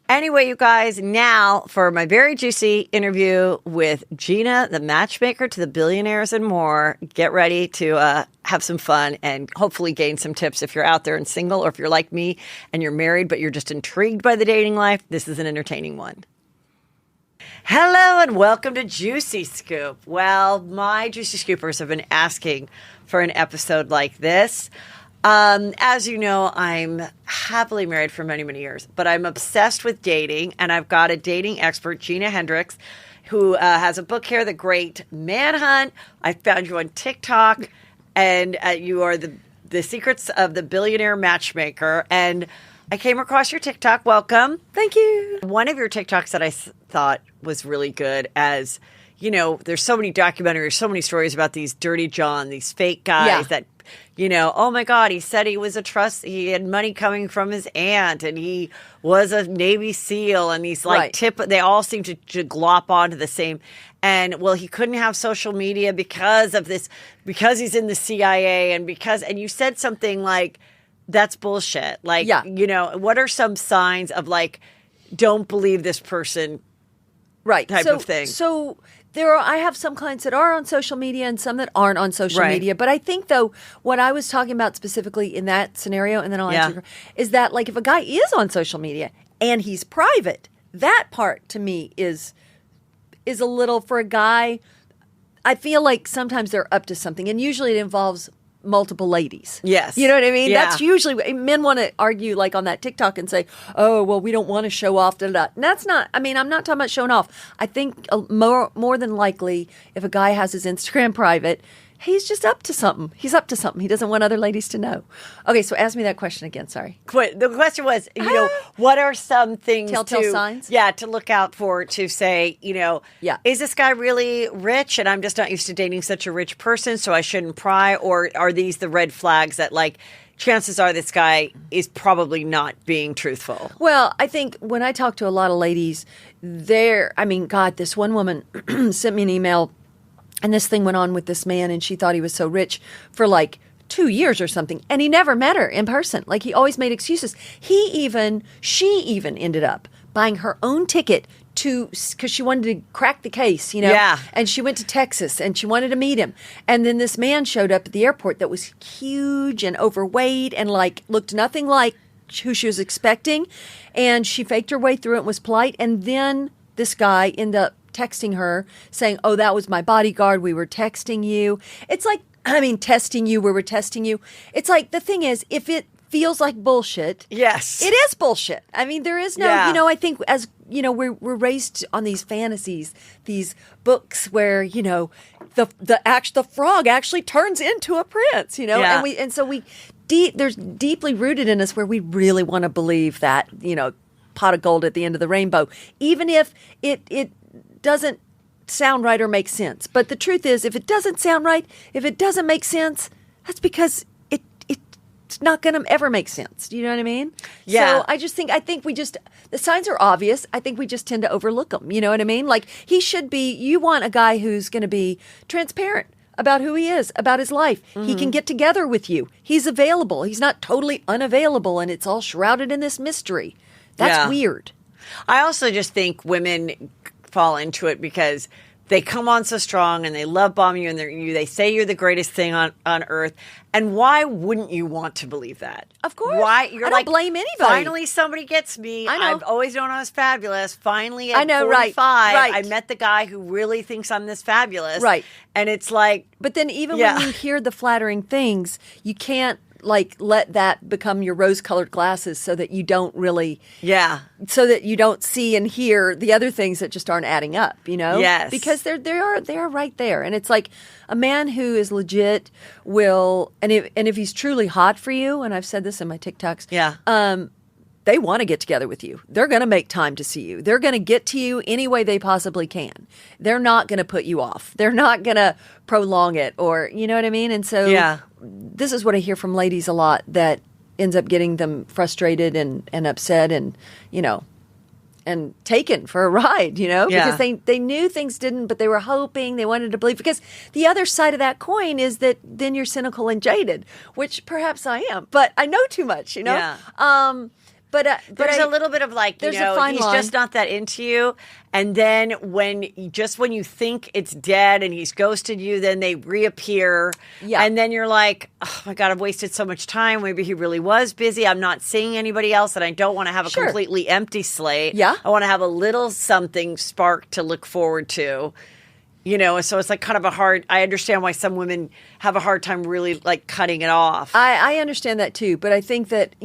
Anyway, you guys, now for my very juicy interview with Gina, the matchmaker to the billionaires and more. Get ready to have some fun and hopefully gain some tips if you're out there and single, or if you're like me and you're married but you're just intrigued by the dating life. This is an entertaining one. Hello and welcome to Juicy Scoop. Well, my Juicy Scoopers have been asking for an episode like this. As you know, I'm happily married for many, many years, but I'm obsessed with dating, and I've got a dating expert, Gina Hendricks, who has a book here, The Great Manhunt. I found you on TikTok, and you are the secrets of the billionaire matchmaker, and I came across your TikTok. Welcome. Thank you. One of your TikToks that I thought was really good, as you know, there's so many documentaries, so many stories about these dirty John, these fake guys that, you know, oh my God, he said he was he had money coming from his aunt, and he was a Navy SEAL, and he's like they all seem to glop onto the same. And well, he couldn't have social media because of this, because he's in the CIA, and you said something like, that's bullshit. Like, you know, what are some signs of like, don't believe this person type of thing? So I have some clients that are on social media and some that aren't on social media. But I think, though, what I was talking about specifically in that scenario, and then I'll answer, is that like if a guy is on social media and he's private, that part to me is a little, for a guy, I feel like sometimes they're up to something. And usually it involves multiple ladies. Yes. You know what I mean? Yeah. That's usually, men want to argue like on that TikTok and say, oh, well, we don't want to show off. Da, da, da. And that's not, I mean, I'm not talking about showing off. I think more than likely, if a guy has his Instagram private, he's just up to something. He's up to something. He doesn't want other ladies to know. Okay, so ask me that question again. Sorry. The question was, you know, what are some things Telltale signs? Yeah, to look out for, to say, you know, is this guy really rich and I'm just not used to dating such a rich person, so I shouldn't pry? Or are these the red flags that, like, chances are this guy is probably not being truthful? Well, I think when I talk to a lot of ladies, this one woman sent me an email. And this thing went on with this man, and she thought he was so rich for like 2 years or something. And he never met her in person. Like, he always made excuses. She even ended up buying her own ticket because she wanted to crack the case, you know? Yeah. And she went to Texas and she wanted to meet him. And then this man showed up at the airport that was huge and overweight and like looked nothing like who she was expecting. And she faked her way through it and was polite. And then this guy ended up texting her saying, oh, that was my bodyguard. We were texting you. It's like, testing you. We were testing you. It's like, the thing is, if it feels like bullshit. Yes. It is bullshit. I mean, there is no, you know, I think as, you know, we're raised on these fantasies, these books where, you know, the frog actually turns into a prince, you know, and so there's deeply rooted in us where we really want to believe that, you know, pot of gold at the end of the rainbow, even if it doesn't sound right or make sense. But the truth is, if it doesn't sound right, if it doesn't make sense, that's because it's not going to ever make sense. Do you know what I mean? Yeah. So I think the signs are obvious. I think we just tend to overlook them. You know what I mean? Like, you want a guy who's going to be transparent about who he is, about his life. Mm-hmm. He can get together with you. He's available. He's not totally unavailable and it's all shrouded in this mystery. That's weird. I also just think women fall into it because they come on so strong and they love bomb you and they say you're the greatest thing on earth. And why wouldn't you want to believe that? Of course. Why? I don't blame anybody. Finally, somebody gets me. I know. I've always known I was fabulous. Finally, at I know, 45, right. I met the guy who really thinks I'm this fabulous. Right. And it's like... But then even when you hear the flattering things, you can't like let that become your rose-colored glasses so that you don't really... So that you don't see and hear the other things that just aren't adding up, you know? Yes. Because they are right there. And it's like a man who is legit will... And if he's truly hot for you, and I've said this in my TikToks... they want to get together with you. They're going to make time to see you. They're going to get to you any way they possibly can. They're not going to put you off. They're not going to prolong it, or, you know what I mean? And so this is what I hear from ladies a lot that ends up getting them frustrated and upset and, you know, and taken for a ride, you know, because they knew things didn't, but they were hoping, they wanted to believe. Because the other side of that coin is that then you're cynical and jaded, which perhaps I am, but I know too much, you know? But there's a little bit of like, there's a fine he's line. just not that into you. And then when you think it's dead and he's ghosted you, then they reappear. Yeah. And then you're like, oh my God, I've wasted so much time. Maybe he really was busy. I'm not seeing anybody else, and I don't want to have a completely empty slate. Yeah. I want to have a little something spark to look forward to. So it's like kind of I understand why some women have a hard time really like cutting it off. I understand that too, but I think that,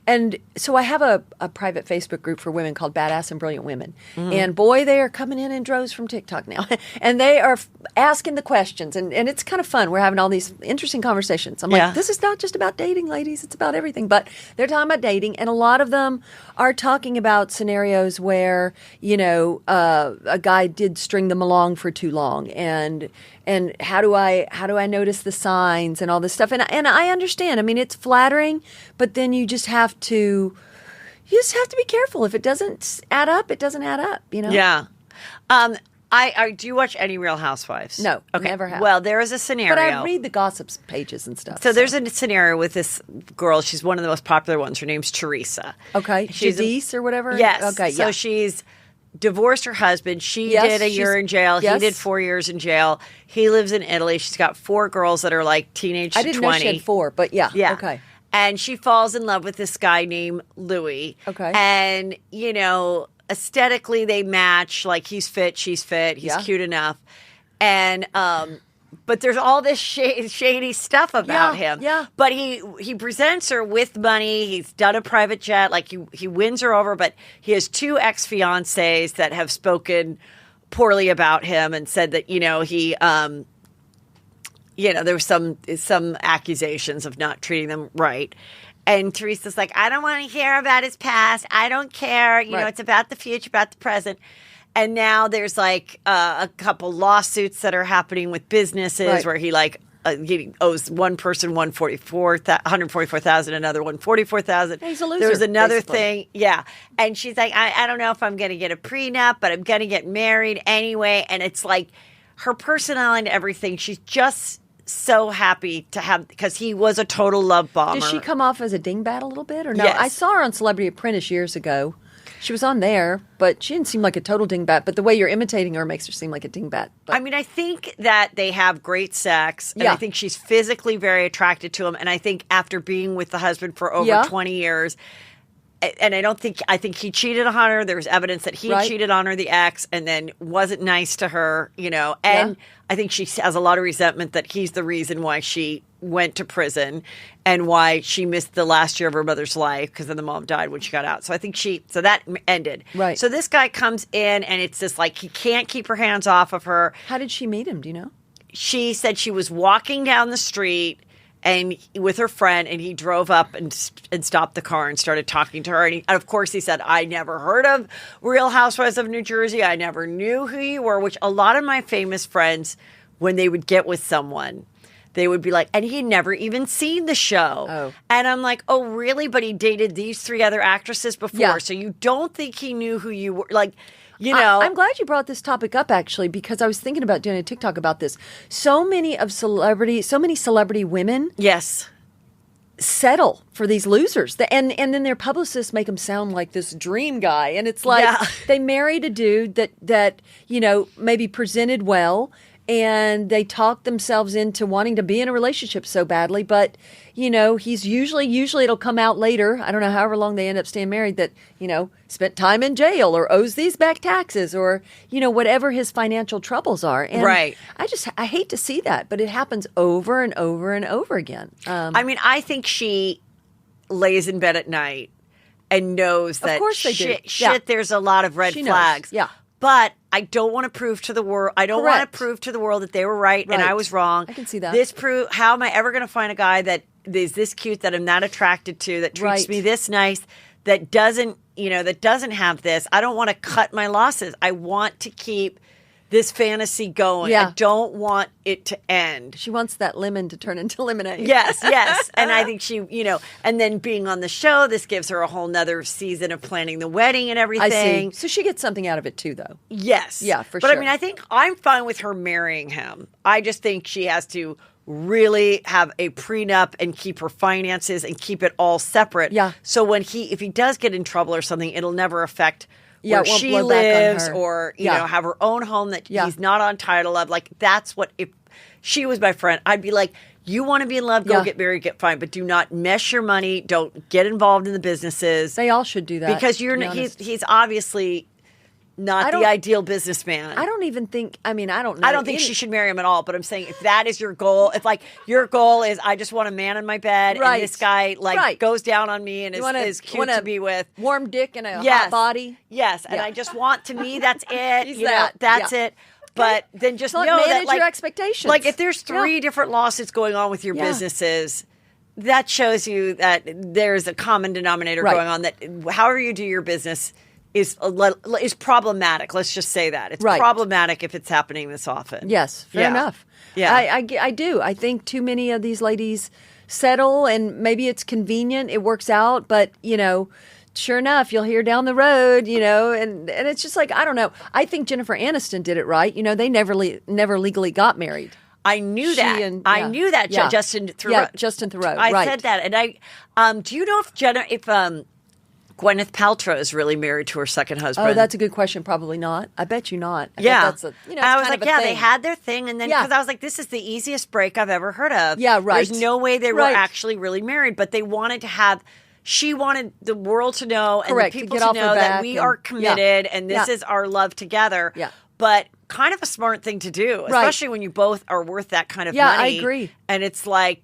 and so I have a private Facebook group for women called Badass and Brilliant Women. Mm-hmm. And boy, they are coming in droves from TikTok now. And they are asking the questions, and it's kind of fun. We're having all these interesting conversations. I'm like, this is not just about dating, ladies. It's about everything. But they're talking about dating, and a lot of them are talking about scenarios where, a guy did string them along for too long, and how do I notice the signs and all this stuff, and I understand. I mean, it's flattering, but then you just have to be careful. If it doesn't add up, it doesn't add up. Yeah. I do you watch any Real Housewives? No, never have. Well, there is a scenario. But I read the gossips pages and stuff. So there's a scenario with this girl. She's one of the most popular ones. Her name's Teresa. Okay. She's Jadise or whatever? Yes. Okay, So she's divorced her husband. She did a year in jail. Yes. He did 4 years in jail. He lives in Italy. She's got 4 girls that are like teenage to 20. I didn't know she had 4, but yeah. Okay. And she falls in love with this guy named Louis. Okay. And, aesthetically they match. Like, he's fit, she's fit, he's cute enough. And but there's all this shady stuff about him. Yeah. But he presents her with money. He's done a private jet. Like, he wins her over, but he has 2 ex-fiancés that have spoken poorly about him and said that, he there was some accusations of not treating them right. And Teresa's like, I don't want to hear about his past. I don't care. It's about the future, about the present. And now there's like a couple lawsuits that are happening with businesses where he he owes one person $144,000, another one $44,000. He's a loser. There was another basically. thing, and she's like, I don't know if I'm going to get a prenup, but I'm going to get married anyway. And it's like her personality and everything. She's just so happy to have, because he was a total love bomber. Does she come off as a dingbat a little bit or no? Yes. I saw her on Celebrity Apprentice years ago. She was on there, but she didn't seem like a total dingbat. But the way you're imitating her makes her seem like a dingbat. But. I mean, I think that they have great sex, and I think she's physically very attracted to him. And I think after being with the husband for over 20 years, and I think he cheated on her. There was evidence that he cheated on her, the ex, and then wasn't nice to her, And I think she has a lot of resentment that he's the reason why she went to prison and why she missed the last year of her mother's life, because then the mom died when she got out. So I think so that ended. Right. So this guy comes in, and it's just like he can't keep her hands off of her. How did she meet him? Do you know? She said she was walking down the street and with her friend, and he drove up and stopped the car and started talking to her. And of course, he said, I never heard of Real Housewives of New Jersey. I never knew who you were, which a lot of my famous friends, when they would get with someone, they would be like, and he'd never even seen the show. Oh. And I'm like, oh, really? But he dated these 3 other actresses before. Yeah. So you don't think he knew who you were? Like, I'm glad you brought this topic up, actually, because I was thinking about doing a TikTok about this. So many celebrity women settle for these losers. And then their publicists make them sound like this dream guy. And it's like they married a dude that maybe presented well, and they talk themselves into wanting to be in a relationship so badly. But, he's usually it'll come out later. I don't know, however long they end up staying married, that, spent time in jail or owes these back taxes or, whatever his financial troubles are. And I hate to see that, but it happens over and over and over again. I mean, I think she lays in bed at night and knows that of course they shit, there's a lot of red flags. Yeah. But I don't want to prove to the world. I don't want to prove to the world that they were right and I was wrong. I can see that. How am I ever going to find a guy that is this cute, that I'm not attracted to, that treats me this nice, that doesn't have this? I don't want to cut my losses. I want to keep this fantasy going. I don't want it to end. She wants that lemon to turn into lemonade. Yes. And I think she, and then being on the show, this gives her a whole nother season of planning the wedding and everything. I see. So she gets something out of it too, though. Yes. Yeah, for sure. sure. But I mean, I think I'm fine with her marrying him. I just think she has to really have a prenup and keep her finances and keep it all separate. Yeah. So if he does get in trouble or something, it'll never affect where it won't she blow back on lives her. or, have her own home that he's not on title of. Like, that's what, if she was my friend, I'd be like, you want to be in love, go get married, get fine, but do not mesh your money. Don't get involved in the businesses. They all should do that. Because he's obviously not the ideal businessman. I don't even think, I don't know. I don't think she should marry him at all, but I'm saying if that is your goal, if like your goal is I just want a man in my bed and this guy goes down on me and is cute to be with. Warm dick and a hot body. Yes, and I just want, to me, that's it. That's it. But then just know manage that your expectations. Like if there's 3 different lawsuits going on with your businesses, that shows you that there's a common denominator going on, that however you do your business is problematic. Let's just say that. It's problematic if it's happening this often. Yes, fair enough. Yeah. I do. I think too many of these ladies settle, and maybe it's convenient. It works out, but, sure enough, you'll hear down the road, and it's just like, I don't know. I think Jennifer Aniston did it right. They never legally got married. I knew that. I knew that. Justin Theroux. Yeah, Justin Theroux. I said that, and do you know if Gwyneth Paltrow is really married to her second husband? Oh, that's a good question. Probably not. I bet you not. I bet that's I was like, they had their thing, and then because I was like, this is the easiest break I've ever heard of. Yeah, right. There's no way they were actually really married, but they wanted to have. She wanted the world to know and the people to know that we are committed and this is our love together. Yeah. But kind of a smart thing to do, especially when you both are worth that kind of money. Yeah, I agree. And it's like,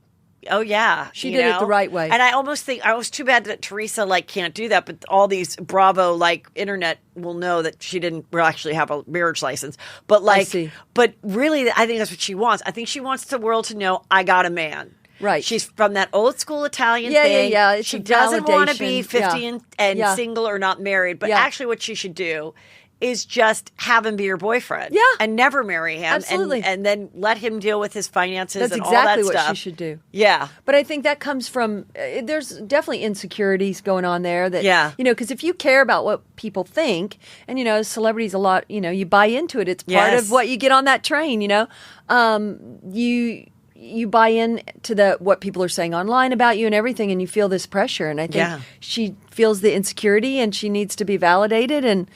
oh yeah, she did it the right way. And I almost think I was too bad that Teresa can't do that, but all these Bravo internet will know that she didn't actually have a marriage license. But but really, I think that's what she wants. I think she wants the world to know I got a man. Right. She's from that old school Italian thing. Yeah. It's she doesn't want to be 50 and single or not married. But actually what she should do is just have him be your boyfriend. Yeah. And never marry him. Absolutely. And then let him deal with his finances and all that stuff. that That's exactly stuff. what she should do. Yeah. But I think that comes from, there's definitely insecurities going on there. That because if you care about what people think, and, celebrities a lot, you buy into it. It's part of what you get on that train, you buy in to what people are saying online about you and everything, and you feel this pressure. And I think she feels the insecurity, and she needs to be validated. And,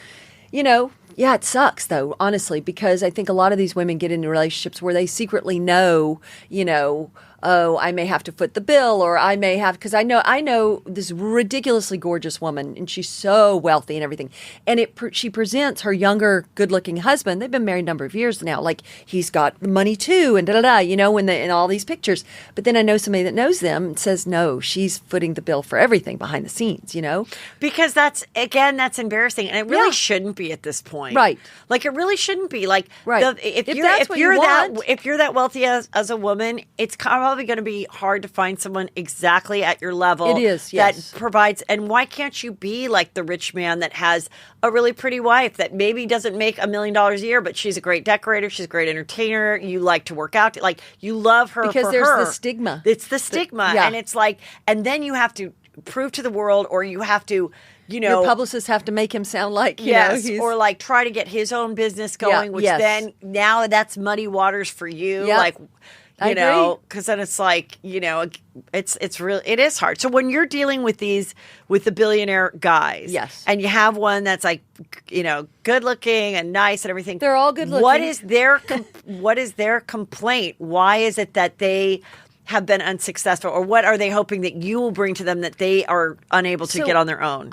it sucks though, honestly, because I think a lot of these women get into relationships where they secretly know, oh, I may have to foot the bill, or I may have, because I know this ridiculously gorgeous woman, and she's so wealthy and everything, and she presents her younger, good-looking husband. They've been married a number of years now. Like, he's got the money too, and in all these pictures. But then I know somebody that knows them and says, no, she's footing the bill for everything behind the scenes. Because that's embarrassing, and it really shouldn't be at this point, right? Like, it really shouldn't be. Like, if you're that wealthy as a woman, it's probably going to be hard to find someone exactly at your level. It is, that provides. And why can't you be like the rich man that has a really pretty wife that maybe doesn't make $1 million a year, but she's a great decorator, she's a great entertainer, you like to work out, like you love her because there's the stigma. It's the stigma, and it's like, and then you have to prove to the world, or you have to. Your publicists have to make him sound like, or like try to get his own business going, which then now that's muddy waters for you. Like, because then it's like, it's really, it is hard. So when you're dealing with the billionaire guys, and you have one that's like, good looking and nice and everything. They're all good looking. What is their complaint? Why is it that they have been unsuccessful, or what are they hoping that you will bring to them that they are unable to get on their own?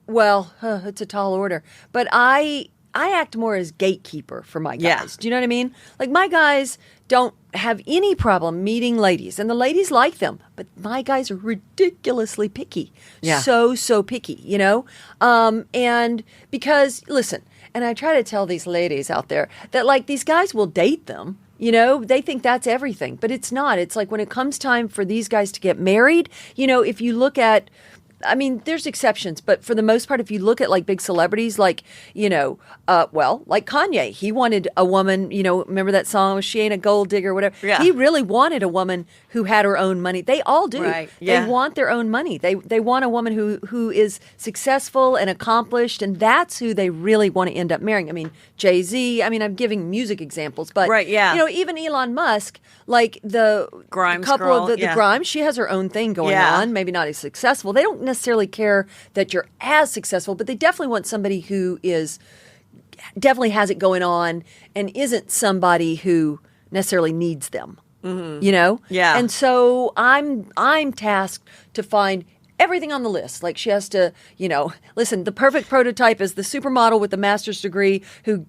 It's a tall order, but I act more as gatekeeper for my guys. Yeah. Do you know what I mean? Like, my guys don't have any problem meeting ladies, and the ladies like them, but my guys are ridiculously picky. Yeah. So picky, and because, listen, and I try to tell these ladies out there that, like, these guys will date them. They think that's everything, but it's not. It's like when it comes time for these guys to get married, if you look at I mean, there's exceptions, but for the most part, if you look at like big celebrities, like, like Kanye, he wanted a woman, remember that song, She Ain't a Gold Digger, whatever. Yeah. He really wanted a woman who had her own money. They all do. Right. Yeah. They want their own money. They want a woman who is successful and accomplished, and that's who they really want to end up marrying. I mean, Jay-Z, I'm giving music examples, but, right, yeah. Even Elon Musk, like the Grimes couple girl, of the Grimes, she has her own thing going on, maybe not as successful. They don't necessarily care that you're as successful, but they definitely want somebody who definitely has it going on and isn't somebody who necessarily needs them. Mm-hmm. Yeah. And so I'm tasked to find everything on the list. Like she has to, listen, the perfect prototype is the supermodel with the master's degree who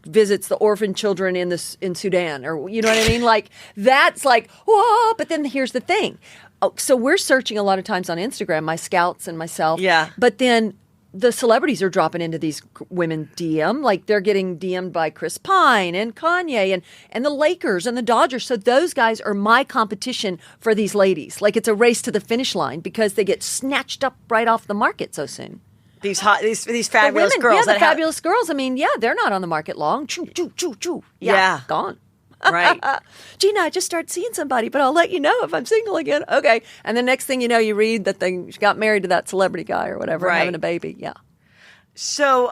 visits the orphan children in Sudan, or you know what I mean? Like that's like, whoa, but then here's the thing. Oh, so we're searching a lot of times on Instagram, my scouts and myself. Yeah. But then the celebrities are dropping into these women DM, like they're getting DM'd by Chris Pine and Kanye and the Lakers and the Dodgers. So those guys are my competition for these ladies. Like it's a race to the finish line because they get snatched up right off the market so soon. These fabulous girls. Yeah, the fabulous girls. I mean, they're not on the market long. Choo, choo, choo, choo. Yeah. Gone. Right. Gina, I just started seeing somebody, but I'll let you know if I'm single again. Okay. And the next thing you know, you read that they got married to that celebrity guy or whatever, right. having a baby. Yeah. So,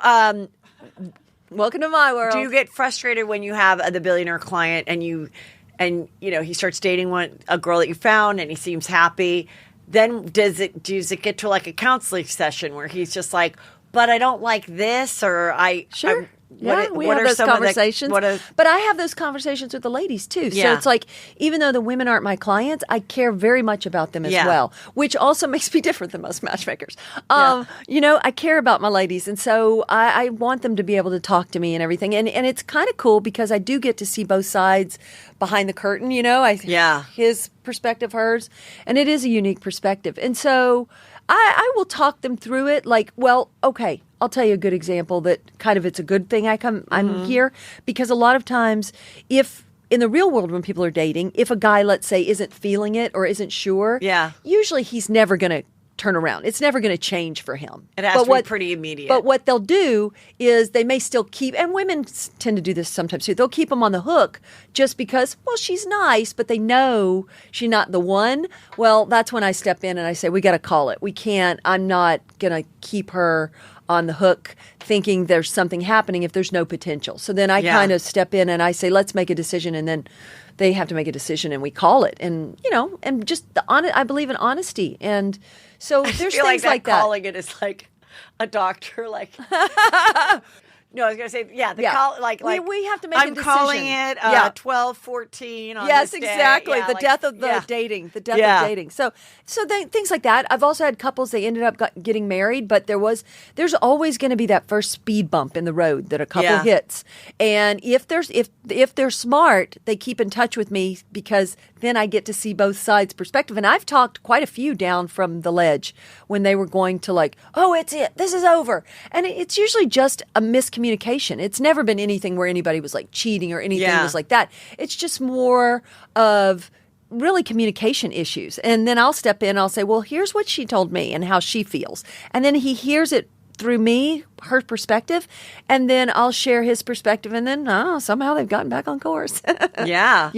welcome to my world. Do you get frustrated when you have the billionaire client and he starts dating a girl that you found and he seems happy? Then does it get to like a counseling session where he's just like, but I don't like this, or Sure. We have those conversations. But I have those conversations with the ladies too. So it's like, even though the women aren't my clients, I care very much about them as well, which also makes me different than most matchmakers. I care about my ladies. And so I want them to be able to talk to me and everything. And it's kind of cool because I do get to see both sides behind the curtain, his perspective, hers. And it is a unique perspective. And so I will talk them through it like, well, okay, I'll tell you a good example that kind of it's a good thing I'm here, because a lot of times if in the real world when people are dating, if a guy, let's say, isn't feeling it or isn't sure, usually he's never going to turn around. It's never going to change for him. It has to be pretty immediate. But what they'll do is they may still keep, and women tend to do this sometimes too, they'll keep them on the hook just because, well, she's nice, but they know she's not the one. Well, that's when I step in and I say, we got to call it. We can't, I'm not going to keep her on the hook thinking there's something happening if there's no potential. So then I kind of step in and I say, let's make a decision, and then they have to make a decision and we call it. And, and just I believe in honesty. And so there's things like that. Calling it is like a doctor, like... No, I was going to say, call, we have to make a decision. I'm calling it 12/14 on yes, this exactly. day. The death of the dating. The death of dating. So things like that. I've also had couples, they ended up getting married, but there's always going to be that first speed bump in the road that a couple hits. And if they're smart, they keep in touch with me because then I get to see both sides' perspective. And I've talked quite a few down from the ledge when they were going to like, oh, it's it. This is over. And it's usually just a miscommunication. It's never been anything where anybody was like cheating or anything was like that. It's just more of really communication issues. And then I'll step in and I'll say, well, here's what she told me and how she feels. And then he hears it through me, her perspective, and then I'll share his perspective, and then somehow they've gotten back on course. Yeah.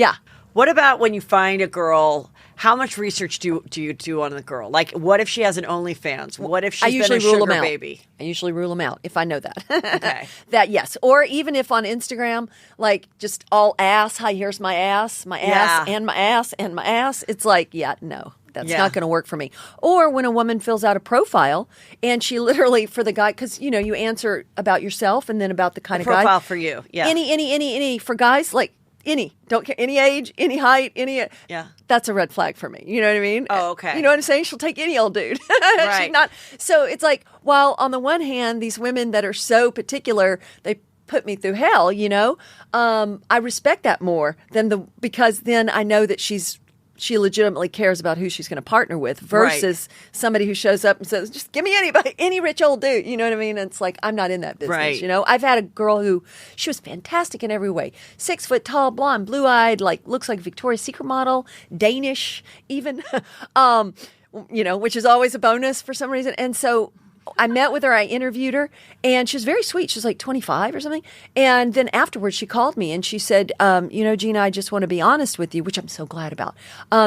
What about when you find a girl? How much research do you do on the girl? Like, what if she has an OnlyFans? What if she's been a sugar baby? I usually rule them out if I know that. Okay. That, yes. Or even if on Instagram, like, just all ass, hi, here's my ass, and my ass, and my ass. It's like, no. That's not going to work for me. Or when a woman fills out a profile and she literally, for the guy, because, you answer about yourself and then about the kind of guy. Profile for you, yeah. Any. For guys, like, any. Don't care. Any age, any height, any. Yeah. That's a red flag for me. You know what I mean? Oh, okay. You know what I'm saying? She'll take any old dude. Right. She's not. So it's like, while on the one hand, these women that are so particular, they put me through hell, I respect that more because then I know that she legitimately cares about who she's going to partner with versus somebody who shows up and says, just give me anybody, any rich old dude. You know what I mean? And it's like, I'm not in that business. Right. I've had a girl who, she was fantastic in every way. 6 foot tall, blonde, blue eyed, like looks like Victoria's Secret model, Danish even. which is always a bonus for some reason. And so I met with her, I interviewed her, and she was very sweet. She was like 25 or something. And then afterwards she called me and she said, Gina, I just want to be honest with you, which I'm so glad about.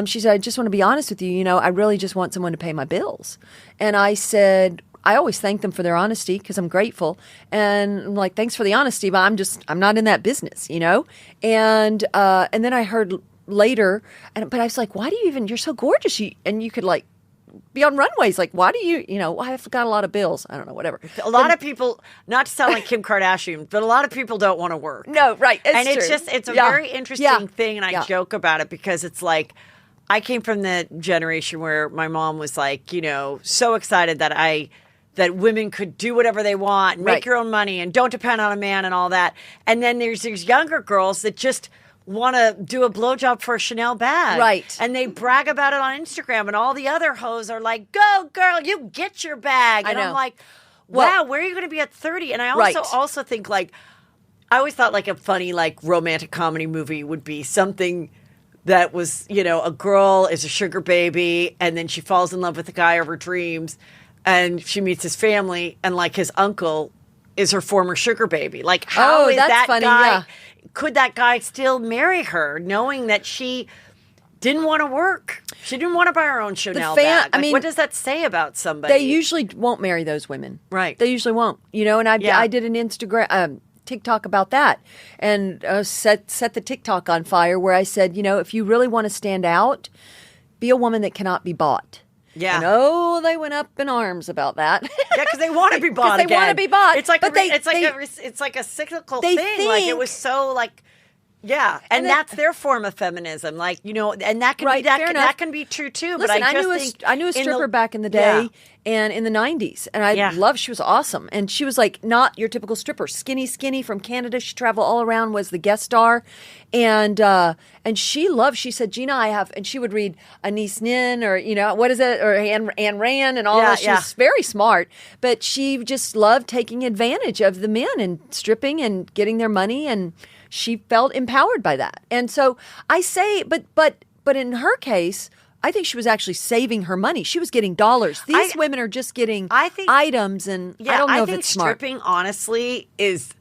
She said, I just want to be honest with you. I really just want someone to pay my bills. And I said, I always thank them for their honesty because I'm grateful. And I'm like, thanks for the honesty, but I'm not in that business, And then I heard later, but I was like, why do you you're so gorgeous. And you could like be on runways. Like, why do I've got a lot of bills. I don't know, whatever. A lot of people, not to sound like Kim Kardashian, but a lot of people don't want to work. No, right. It's a very interesting thing. And I joke about it because it's like, I came from the generation where my mom was like, so excited that women could do whatever they want, and make your own money, and don't depend on a man and all that. And then there's these younger girls that just want to do a blowjob for a Chanel bag. Right. And they brag about it on Instagram, and all the other hoes are like, go, girl, you get your bag. And I'm like, wow, where are you going to be at 30? And I also think, like, I always thought, like, a funny, like, romantic comedy movie would be something that was, a girl is a sugar baby, and then she falls in love with the guy of her dreams, and she meets his family, and, like, his uncle is her former sugar baby. Like, how is that funny, guy... Yeah. Could that guy still marry her, knowing that she didn't want to work? She didn't want to buy her own Chanel bag. Like, what does that say about somebody? They usually won't marry those women. Right. They usually won't. And I did an Instagram... TikTok about that, and set the TikTok on fire, where I said, if you really want to stand out, be a woman that cannot be bought. Yeah. And they went up in arms about that. Yeah, because they want to be bought. They want to be bought. It's like it's like a cyclical thing. Like, it was so like. Yeah, and that's their form of feminism, like, and that can be that can be true too. Listen, but I knew a stripper back in the day, and in the 90s, and I loved. She was awesome, and she was like not your typical stripper, skinny from Canada. She traveled all around, was the guest star, and she loved. She said, Gina, I have, and she would read Anise Nin or what is it, or Anne Rand and all that. She was very smart, but she just loved taking advantage of the men and stripping and getting their money, and she felt empowered by that. And so I say, but in her case, I think she was actually saving her money. She was getting dollars. These women are just getting items, and I don't know if it's smart. Stripping, honestly, is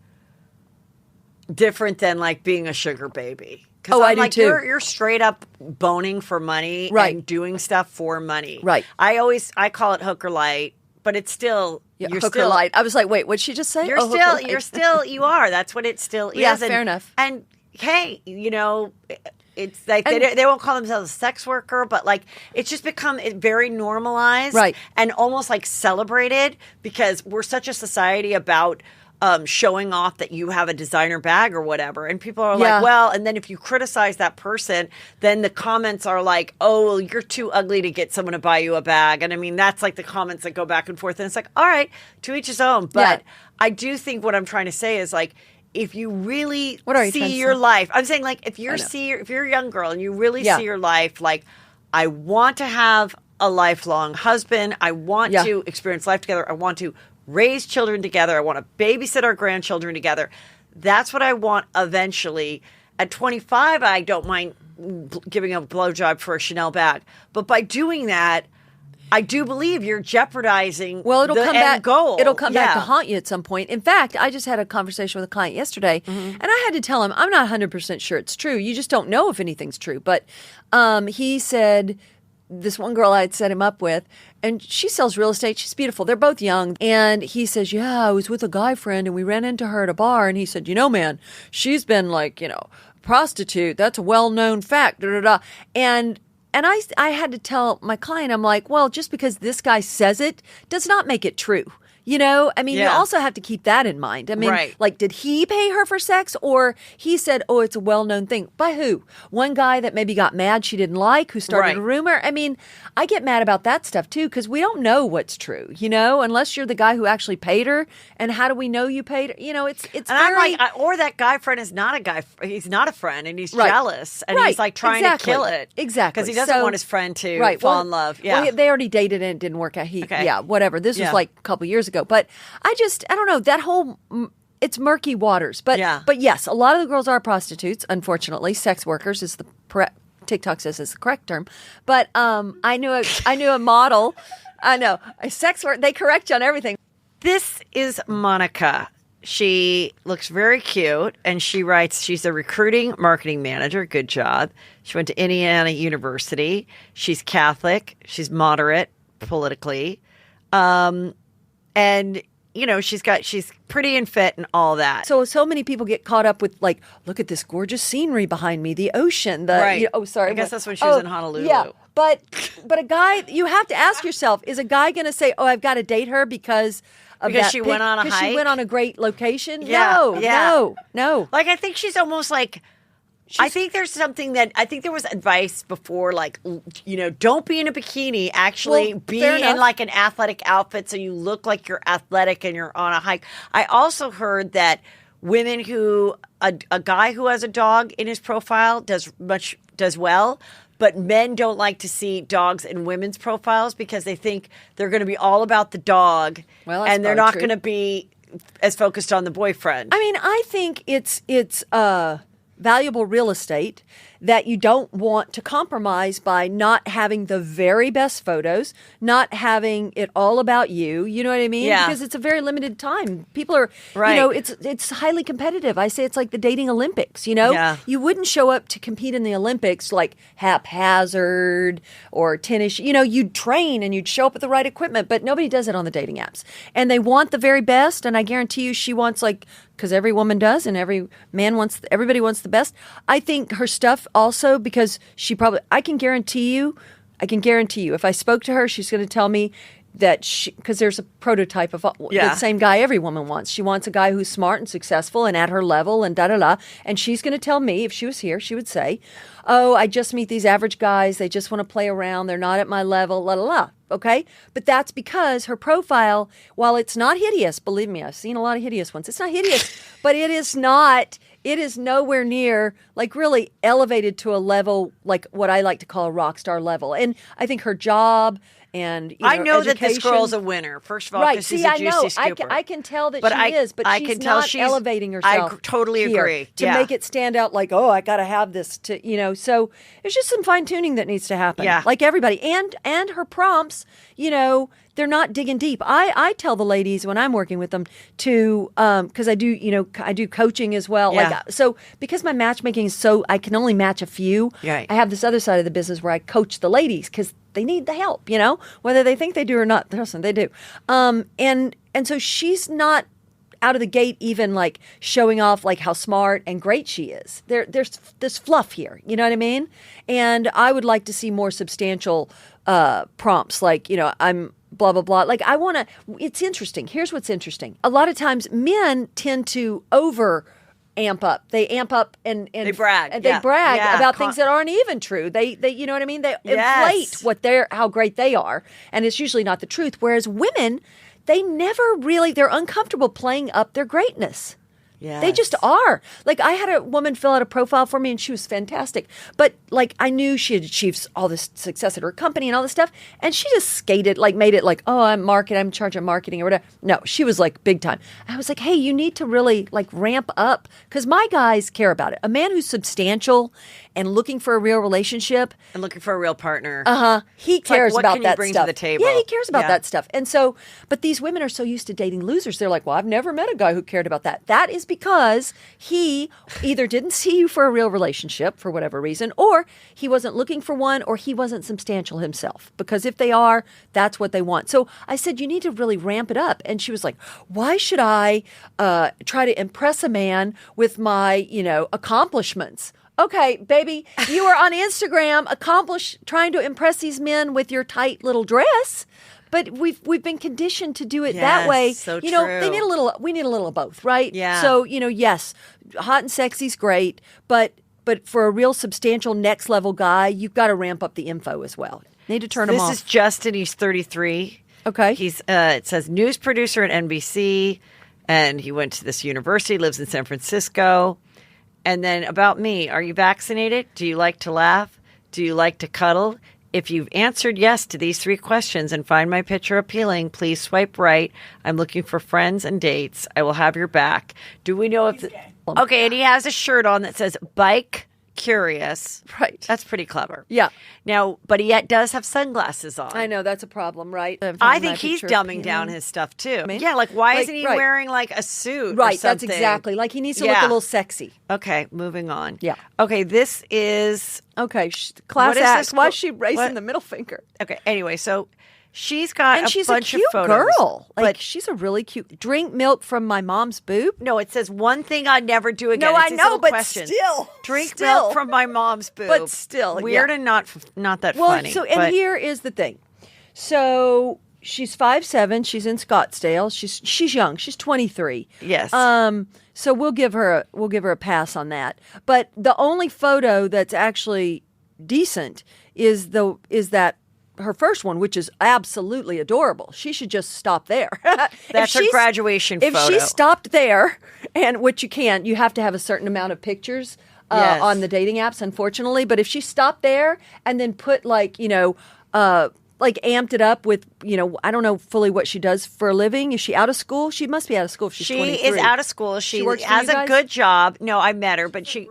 different than like being a sugar baby. I do too. You're straight up boning for money and doing stuff for money. Right. I call it hooker light, but it's still. You're hooker light. I was like, wait, what'd she just say? You are. That's what it still is. Yeah, fair enough. And hey, it's like they won't call themselves a sex worker, but like it's just become very normalized, right? And almost like celebrated, because we're such a society about showing off that you have a designer bag or whatever. And people are like, well, and then if you criticize that person, then the comments are like, oh, well, you're too ugly to get someone to buy you a bag. And I mean, that's like the comments that go back and forth. And it's like, all right, to each his own. But I do think what I'm trying to say is, like, if you really see your life, I'm saying, like, if you're a young girl and you really see your life, like, I want to have a lifelong husband. I want to experience life together. I want to raise children together. I want to babysit our grandchildren together. That's what I want eventually. At 25, I don't mind giving a blowjob for a Chanel bag. But by doing that, I do believe you're jeopardizing the end goal. It'll come back to haunt you at some point. In fact, I just had a conversation with a client yesterday, and I had to tell him, I'm not 100% sure it's true. You just don't know if anything's true. But he said, this one girl I had set him up with, and she sells real estate. She's beautiful. They're both young. And he says, I was with a guy friend, and we ran into her at a bar. And he said, man, she's been like, prostitute. That's a well-known fact. Da, da, da. And I had to tell my client, I'm like, well, just because this guy says it does not make it true. You also have to keep that in mind. I mean, like, did he pay her for sex, or he said, oh, it's a well-known thing? By who? One guy that maybe got mad she didn't like, who started a rumor? I mean, I get mad about that stuff too, because we don't know what's true, unless you're the guy who actually paid her. And how do we know you paid her? It's and very... I'm like, or that guy friend is not a guy. He's not a friend, and he's jealous, and he's like trying to kill it. Exactly. Because he doesn't want his friend to fall in love. Yeah. Well, they already dated and it didn't work out. Whatever. This was like a couple years ago. But I don't know, that whole, it's murky waters. But yes, a lot of the girls are prostitutes, unfortunately. Sex workers is the TikTok says is the correct term. But I knew a model. I know a sex worker. They correct you on everything. This is Monica. She looks very cute, and she writes, she's a recruiting marketing manager. Good job. She went to Indiana University. She's Catholic. She's moderate politically. And, you know, she's pretty and fit and all that. So many people get caught up with, like, look at this gorgeous scenery behind me, the ocean. Right. Sorry. I guess that's when she was in Honolulu. Yeah. But a guy, you have to ask yourself, is a guy going to say, oh, I've got to date her because she went on a hike? Because she went on a great location? Yeah. No. Like, I think she's almost like, I think there's something that, I think there was advice before, like, you know, don't be in a bikini. Actually, be in like an athletic outfit so you look like you're athletic and you're on a hike. I also heard that women a guy who has a dog in his profile does well. But men don't like to see dogs in women's profiles because they think they're going to be all about the dog, and they're not going to be as focused on the boyfriend. I mean, I think it's valuable real estate that you don't want to compromise by not having the very best photos, not having it all about you. You know what I mean? Yeah. Because it's a very limited time. People are, right. You know, it's highly competitive. I say it's like the dating Olympics, you know? Yeah. You wouldn't show up to compete in the Olympics like haphazard or tennis. You know, you'd train and you'd show up with the right equipment, but nobody does it on the dating apps. And they want the very best, and I guarantee you she wants, like, because every woman does and everybody wants the best. I think her stuff also, because I can guarantee you, if I spoke to her, she's going to tell me that because there's a prototype of the same guy every woman wants. She wants a guy who's smart and successful and at her level and da-da-da. And she's going to tell me, if she was here, she would say, oh, I just meet these average guys. They just want to play around. They're not at my level, la-la-la. Okay? But that's because her profile, while it's not hideous, believe me, I've seen a lot of hideous ones. It's not hideous, but it is nowhere near, like, really elevated to a level like what I like to call a rock star level. And I think her job and I know education, that this girl's a winner. First of all, right? because she's a juicy scooper. I can tell that she is, but she's not elevating herself. I totally agree to make it stand out. Like, oh, I got to have this to, you know. So there's just some fine tuning that needs to happen. Yeah, like everybody, and her prompts, you know, they're not digging deep. I tell the ladies when I'm working with them to, because I do coaching as well. Yeah. Like, so because my matchmaking is so, I can only match a few. Right. I have this other side of the business where I coach the ladies because they need the help, you know, whether they think they do or not. Listen, they do. And so she's not out of the gate even like showing off like how smart and great she is. There's this fluff here, you know what I mean? And I would like to see more substantial prompts, like, you know, I'm blah, blah, blah. Like, it's interesting. Here's what's interesting. A lot of times men tend to amp up. They amp up and they brag. And they brag about things that aren't even true. They you know what I mean? They inflate how great they are. And it's usually not the truth. Whereas women, they're uncomfortable playing up their greatness. Yes. They just are. Like, I had a woman fill out a profile for me and she was fantastic. But like, I knew she had achieved all this success at her company and all this stuff. And she just skated, like made it like, oh, I'm in charge of marketing or whatever. No, she was like big time. I was like, hey, you need to really like ramp up, because my guys care about it. A man who's substantial and looking for a real relationship. And looking for a real partner. He cares like, about that stuff. What can you bring to the table? Yeah, he cares about that stuff. And so, but these women are so used to dating losers. They're like, well, I've never met a guy who cared about that. That is because he either didn't see you for a real relationship for whatever reason, or he wasn't looking for one, or he wasn't substantial himself. Because if they are, that's what they want. So I said, you need to really ramp it up. And she was like, why should I try to impress a man with my, you know, accomplishments? Okay, baby, you are on Instagram trying to impress these men with your tight little dress. But we've been conditioned to do it that way. So you know, true. we need a little of both, right? Yeah. So, you know, yes, hot and sexy's great, but for a real substantial next level guy, you've got to ramp up the info as well. Need to turn him off. This is Justin. He's 33. Okay. He's it says news producer at NBC, and he went to this university, lives in San Francisco. And then about me, are you vaccinated? Do you like to laugh? Do you like to cuddle? If you've answered yes to these 3 questions and find my picture appealing, please swipe right. I'm looking for friends and dates. I will have your back. Do we know if... Okay, and he has a shirt on that says bike curious. Right. That's pretty clever. Yeah. Now, but he does have sunglasses on. I know, that's a problem, right? I think he's dumbing down his stuff too. Yeah, like why isn't he wearing like a suit? Right, or something? that's exactly. Like he needs to look a little sexy. Okay, moving on. Yeah. Okay, this is class act. Why is she raising the middle finger? Okay. Anyway, so she's got and a she's bunch a cute of photos, girl. Like but she's a really cute. Drink milk from my mom's boob. no, it says one thing I'd never do again. No, It's I these know, little but questions. still, drink milk from my mom's boob. But still, weird and not that funny. So and here is the thing. So she's 5'7". She's in Scottsdale. She's young. She's 23. Yes. So we'll give her a pass on that. But the only photo that's actually decent is that her first one, which is absolutely adorable. She should just stop there. That's her graduation photo. If she stopped there, and which you have to have a certain amount of pictures on the dating apps, unfortunately. But if she stopped there and then put like amped it up with, I don't know fully what she does for a living. Is she out of school? She must be out of school if she's 23. She is out of school. She works for has you a guys? good job. No, I met her, but she's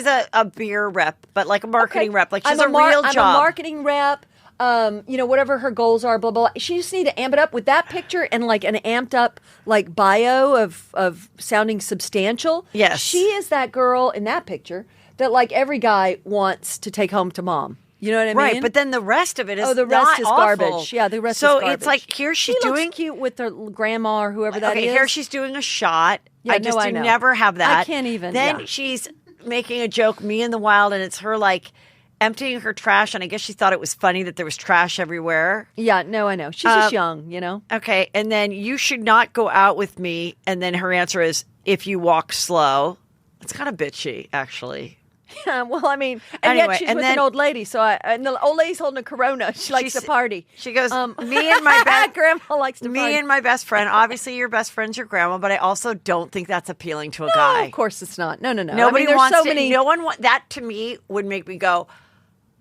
a beer rep, but like a marketing rep. Like she's a real job. I'm a marketing rep. Whatever her goals are, blah, blah, blah. She just need to amp it up with that picture and like an amped up like bio of sounding substantial. Yes. She is that girl in that picture that like every guy wants to take home to mom. You know what I mean? Right, but then the rest of it is the rest not is awful. garbage. Yeah, the rest is garbage. So it's like here she's she doing looks cute with her grandma or whoever that is. Okay, here she's doing a shot. Yeah, I just I know. never have that. I can't even. Then she's making a joke, me in the wild, and it's her like emptying her trash, and I guess she thought it was funny that there was trash everywhere. Yeah, no, I know. She's just young, Okay, and then you should not go out with me, and then her answer is, if you walk slow. It's kind of bitchy, actually. Yeah, well, I mean, and yet she's with an old lady, and the old lady's holding a Corona. She likes to party. She goes, me and my best grandma likes to party. Me and my best friend. Obviously, your best friend's your grandma, but I also don't think that's appealing to a guy. Of course, it's not. No. Nobody wants to. No one that to me would make me go,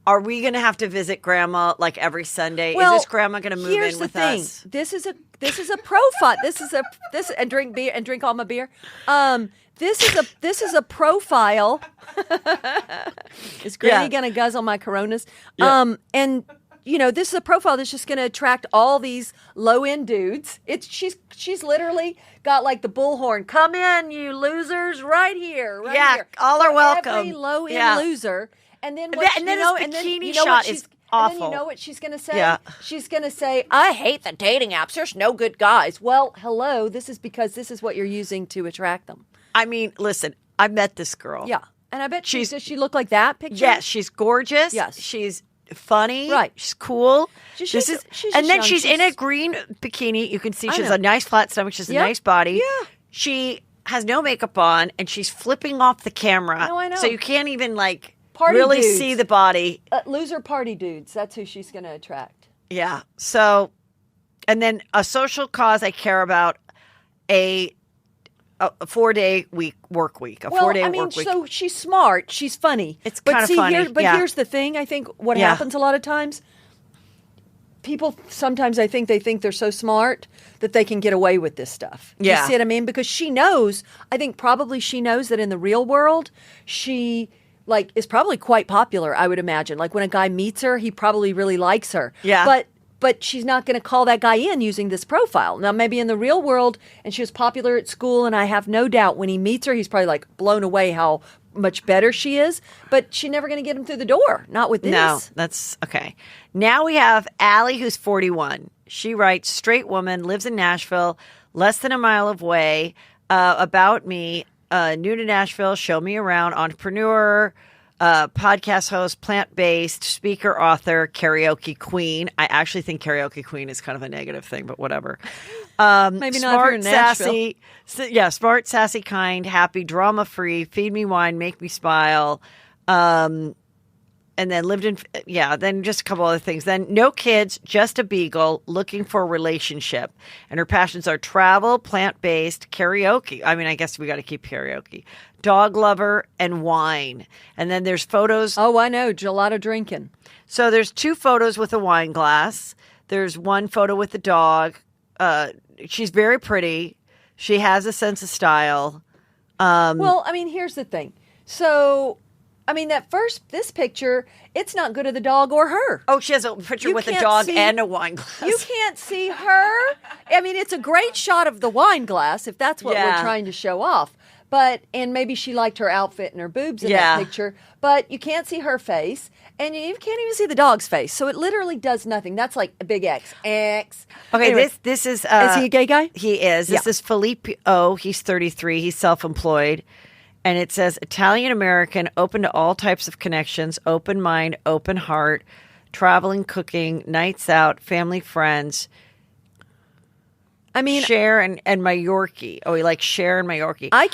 are we going to have to visit grandma like every Sunday? Well, is this grandma going to move in with us? This is a profile. And drink beer and drink all my beer. This is a profile. Is Granny gonna guzzle my Coronas? Yeah. And this is a profile that's just gonna attract all these low end dudes. She's literally got like the bullhorn. Come in, you losers, right here. Here. All are welcome. Every low end loser. And then this bikini shot is awful. And then you know what she's going to say? Yeah. She's going to say, I hate the dating apps. There's no good guys. Well, hello. This is because this is what you're using to attract them. I mean, listen, I met this girl. Yeah. And I bet does she look like that picture? Yes, she's gorgeous. Yes. She's funny. Right. She's cool. She's she's in a green bikini. You can see she has a nice flat stomach. She has a nice body. Yeah. She has no makeup on, and she's flipping off the camera. No, I know. So you can't even Party really dudes. see the body. Loser party dudes. That's who she's going to attract. Yeah. So, and then a social cause I care about, a 4-day work week. A 4-day work week. So she's smart. She's funny. It's kind of funny. Here's the thing. I think what happens a lot of times, people sometimes I think they think they're so smart that they can get away with this stuff. Yeah. You see what I mean? Because she knows, I think probably she knows that in the real world, she is probably quite popular, I would imagine. Like when a guy meets her, he probably really likes her. Yeah. But she's not going to call that guy in using this profile. Now, maybe in the real world, and she was popular at school, and I have no doubt when he meets her, he's probably blown away how much better she is. But she's never going to get him through the door. Not with this. No, that's okay. Now we have Allie, who's 41. She writes, straight woman, lives in Nashville, less than a mile away. About me, new to Nashville, show me around, entrepreneur, podcast host, plant-based, speaker, author, karaoke queen. I actually think karaoke queen is kind of a negative thing, but whatever. Maybe not if you're in Nashville. Sassy, smart, sassy, kind, happy, drama-free, feed me wine, make me smile. And then then just a couple other things. Then no kids, just a beagle, looking for a relationship. And her passions are travel, plant-based, karaoke. I mean, I guess we got to keep karaoke. Dog lover and wine. And then there's photos. Oh, I know. Gelato drinking. So there's 2 photos with a wine glass. There's 1 photo with the dog. She's very pretty. She has a sense of style. Well, I mean, here's the thing. So, I mean, this picture, it's not good of the dog or her. Oh, she has a picture with a dog and a wine glass. You can't see her. I mean, it's a great shot of the wine glass, if that's what we're trying to show off. And maybe she liked her outfit and her boobs in that picture, but you can't see her face, and you can't even see the dog's face. So it literally does nothing. That's like a big X. X. Okay, anyway, this is... is he a gay guy? He is. This is Felipe O. He's 33. He's self-employed. And it says, Italian-American, open to all types of connections, open mind, open heart, traveling, cooking, nights out, family, friends. I mean, Cher and Majorque. Oh, he likes Cher and Majorque. I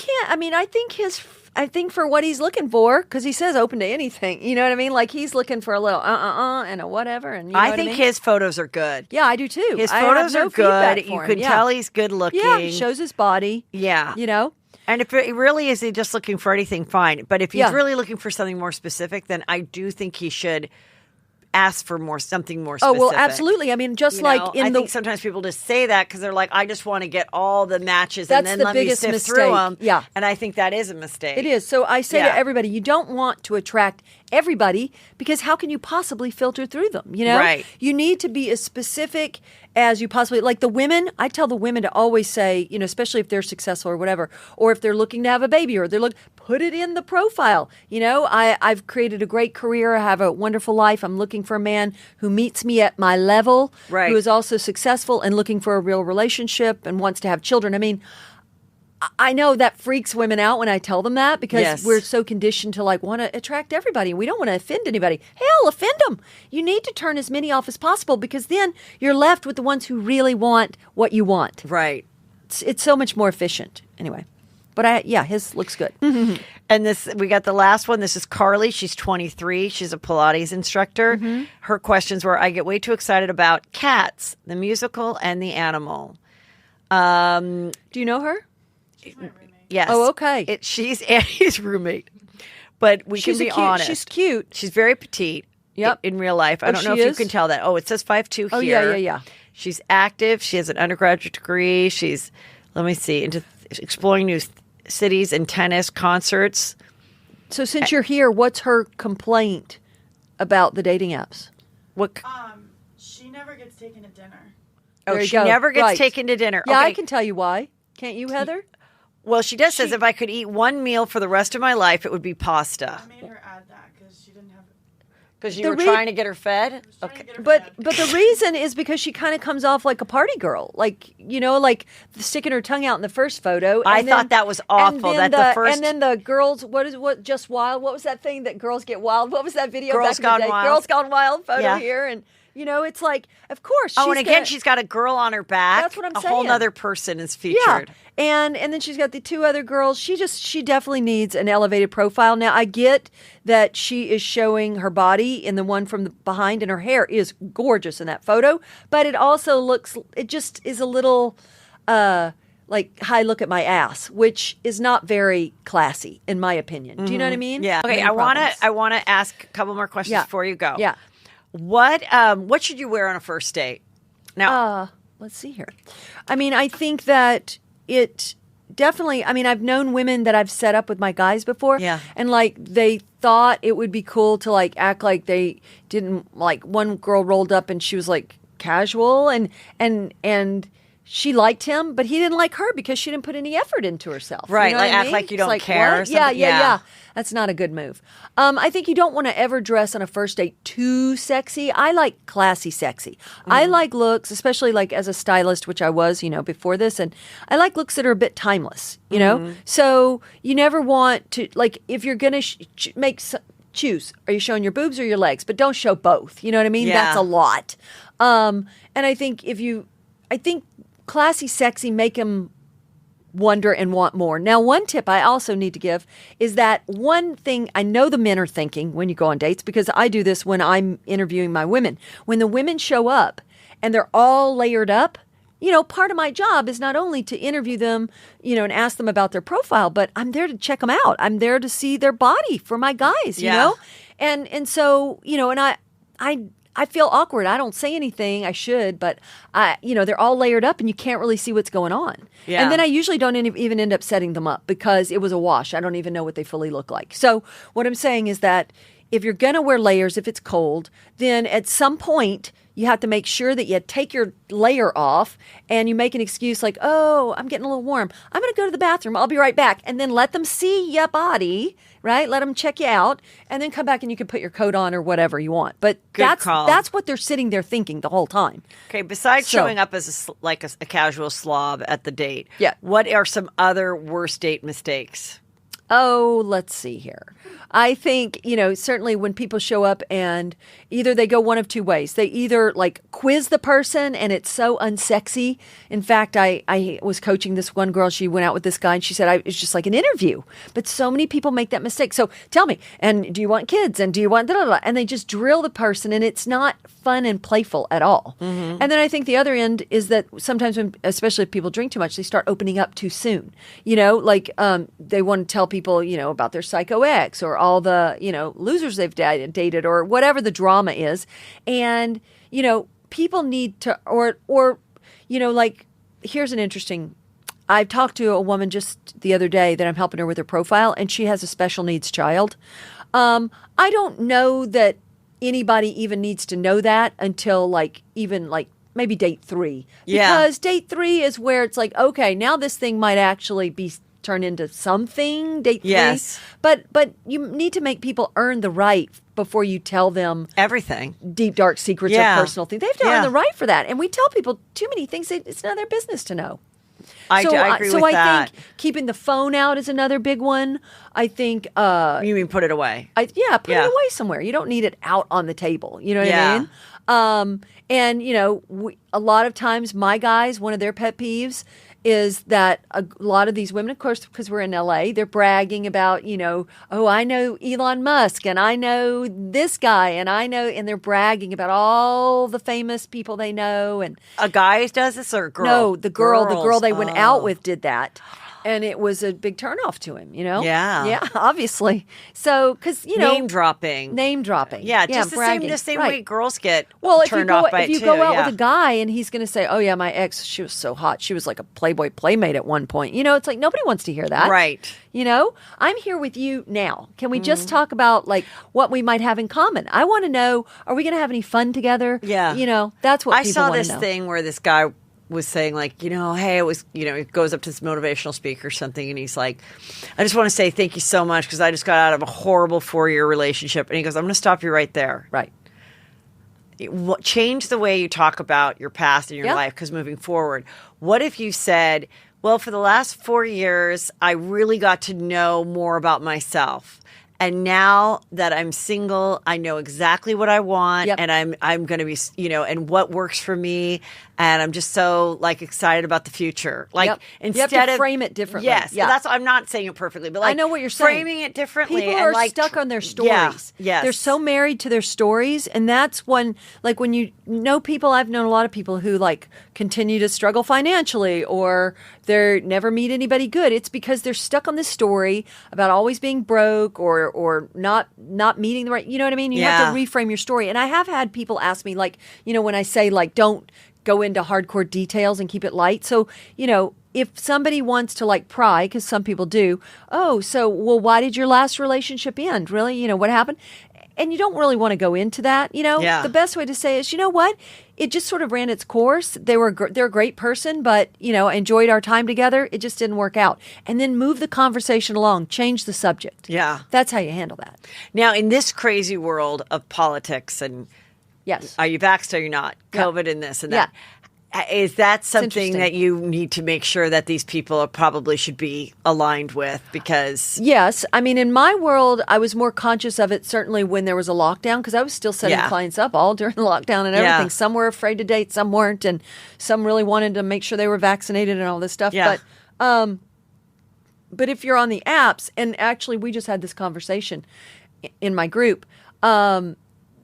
think for what he's looking for, because he says open to anything. You know what I mean? Like he's looking for a little and a whatever. And I think his photos are good. Yeah, I do too. His photos are good. You can tell he's good looking. Yeah, he shows his body. Yeah. You know? And if it really is he just looking for anything, fine. But if he's really looking for something more specific, then I do think he should ask for something more specific. Oh, well, absolutely. I mean, I think sometimes people just say that because they're like, I just want to get all the matches and then the let me biggest sift mistake. through them. Yeah. And I think that is a mistake. It is. So I say to everybody, you don't want to attract everybody because how can you possibly filter through them? You know? Right. You need to be as specific as you possibly, like the women, I tell the women to always say, you know, especially if they're successful or whatever, or if they're looking to have a baby or put it in the profile. You know, I've created a great career. I have a wonderful life. I'm looking for a man who meets me at my level, who is also successful and looking for a real relationship and wants to have children. I mean, I know that freaks women out when I tell them that because we're so conditioned to want to attract everybody. We don't want to offend anybody. Hell, offend them. You need to turn as many off as possible because then you're left with the ones who really want what you want. Right. It's so much more efficient. Anyway. But his looks good. And we got the last one. This is Carly. She's 23. She's a Pilates instructor. Mm-hmm. Her questions were, I get way too excited about Cats, the musical and the animal. Do you know her? She's my roommate. Yes. Oh, okay. She's Annie's roommate. But she's honest. She's cute. She's very petite in real life. I don't know if you can tell that. Oh, it says 5'2" here. Yeah. She's active. She has an undergraduate degree. She's, let me see, into exploring new cities and tennis, concerts. So since you're here, what's her complaint about the dating apps? She never gets taken to dinner. Oh, she never gets taken to dinner. Yeah, okay. I can tell you why. Can't you, Heather? Well, she says if I could eat one meal for the rest of my life, it would be pasta. I made her add that because she didn't have. Because you were trying to get her fed? Okay. But the reason is because she kind of comes off like a party girl. Like, you know, like sticking her tongue out in the first photo. I thought that was awful. And then the girls, Just Wild? What was that thing that girls get wild? What was that video Girls back in the day? Gone Wild. Girls Gone Wild photo here. And, you know, it's like, of course. She's got a girl on her back. That's what I'm saying. A whole other person is featured. Yeah. And then she's got the two other girls. She definitely needs an elevated profile. Now, I get that she is showing her body in the one from the behind, and her hair is gorgeous in that photo. But it just is a little like, hi, look at my ass, which is not very classy, in my opinion. Do you know what I mean? Yeah. Okay, I want to ask a couple more questions before you go. Yeah. What should you wear on a first date? Now, let's see here. I mean, I think that it definitely, I mean, I've known women that I've set up with my guys before. Yeah. And they thought it would be cool to act like they didn't, one girl rolled up and she was casual and she liked him, but he didn't like her because she didn't put any effort into herself. Right. You know what I act mean? like you don't It's care. What? Or something. Yeah. That's not a good move. I think you don't want to ever dress on a first date too sexy. I like classy sexy. I like looks, especially as a stylist, which I was, before this. And I like looks that are a bit timeless, you know? So you never want to, if you're going to choose, are you showing your boobs or your legs? But don't show both. You know what I mean? Yeah. That's a lot. And I think classy, sexy, make them wonder and want more. Now, one tip I also need to give is that one thing I know the men are thinking when you go on dates, because I do this when I'm interviewing my women. When the women show up and they're all layered up, part of my job is not only to interview them, and ask them about their profile, but I'm there to check them out. I'm there to see their body for my guys, you know? And so, and I feel awkward. I don't say anything. I should, but they're all layered up and you can't really see what's going on. Yeah. And then I usually don't even end up setting them up because it was a wash. I don't even know what they fully look like. So what I'm saying is that if you're going to wear layers, if it's cold, then at some point you have to make sure that you take your layer off and you make an excuse like, oh, I'm getting a little warm. I'm going to go to the bathroom. I'll be right back. And then let them see your body, right? Let them check you out and then come back and you can put your coat on or whatever you want. But that's what they're sitting there thinking the whole time. Okay, besides showing up as a casual slob at the date, yeah. What are some other worst date mistakes? Oh, let's see here. I think, certainly when people show up and either they go one of two ways. They either like quiz the person and it's so unsexy. In fact, I was coaching this one girl. She went out with this guy and she said, it's just like an interview. But so many people make that mistake. So tell me, and do you want kids? And do you want, and they just drill the person and it's not fun and playful at all. Mm-hmm. And then I think the other end is that sometimes especially if people drink too much, they start opening up too soon. They want to tell people, about their psycho ex or all the, losers they've dated or whatever the drama is. And, people need to, here's an interesting, I've talked to a woman just the other day that I'm helping her with her profile and she has a special needs child. I don't know that anybody even needs to know that until maybe date 3. Because date 3 is where it's like, okay, now this thing might actually be turn into something, date 3. Yes. But you need to make people earn the right before you tell them everything. Deep, dark secrets or personal things. They have to earn the right for that. And we tell people too many things it's none of their business to know. I agree with that. I think keeping the phone out is another big one. I think... you mean put it away? Put it away somewhere. You don't need it out on the table. You know what I mean? A lot of times my guys, one of their pet peeves is that a lot of these women, of course, because we're in LA, they're bragging about, oh, I know Elon Musk and I know this guy and they're bragging about all the famous people they know. And a guy does this or a girl? No, the girl they went out with did that. And it was a big turnoff to him, Yeah. Yeah, obviously. So, because, Name dropping. Yeah, just bragging. the same way girls get if turned off by it, if you go out with a guy and he's going to say, oh, yeah, my ex, she was so hot. She was like a Playboy playmate at one point. It's like nobody wants to hear that. Right. I'm here with you now. Can we just talk about what we might have in common? I want to know, are we going to have any fun together? Yeah. That's what I people saw want to this know. thing where this guy was saying hey, it was, he goes up to this motivational speaker or something and he's like, I just want to say thank you so much because I just got out of a horrible 4-year relationship. And he goes, I'm going to stop you right there. Right. Change the way you talk about your past and your life because moving forward, what if you said, well, for the last 4 years, I really got to know more about myself. And now that I'm single, I know exactly what I want and I'm going to be, and what works for me. And I'm just so excited about the future. Instead you have to frame it differently. Yes. Yeah. That's, I'm not saying it perfectly, but I know what you're saying. Framing it differently. People are stuck on their stories. Yeah. Yes. They're so married to their stories. And that's when you know people, I've known a lot of people who continue to struggle financially or they never meet anybody good. It's because they're stuck on this story about always being broke or not meeting the right, you know what I mean? You have to reframe your story. And I have had people ask me when I say don't go into hardcore details and keep it light. So, if somebody wants to pry, because some people do, why did your last relationship end? Really? What happened? And you don't really want to go into that. The best way to say is, what? It just sort of ran its course. They're a great person, but, I enjoyed our time together. It just didn't work out. And then move the conversation along, change the subject. Yeah. That's how you handle that. Now, in this crazy world of politics and yes, are you vaxxed? Are you not? COVID and this and that. Is that something that you need to make sure that these people probably should be aligned with? Because yes, I mean, in my world, I was more conscious of it certainly when there was a lockdown because I was still setting clients up all during the lockdown and everything. Some were afraid to date, some weren't, and some really wanted to make sure they were vaccinated and all this stuff. Yeah. But if you're on the apps, and actually we just had this conversation in my group,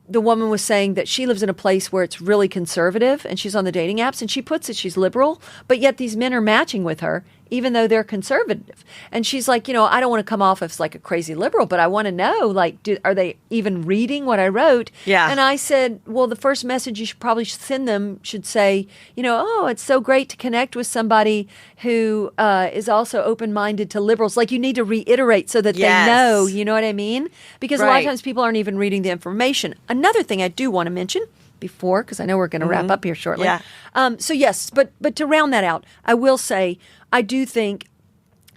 the woman was saying that she lives in a place where it's really conservative and she's on the dating apps and she puts it, she's liberal, but yet these men are matching with her even though they're conservative. And she's like, I don't want to come off as like a crazy liberal, but I want to know, like, are they even reading what I wrote? Yeah. And I said, well, the first message you should probably send them should say, oh, it's so great to connect with somebody who is also open-minded to liberals. Like, you need to reiterate so that they know, you know what I mean? Because a lot of times people aren't even reading the information. Another thing I do want to mention before, because I know we're going to wrap up here shortly. Yeah. So yes, but to round that out, I will say, I do think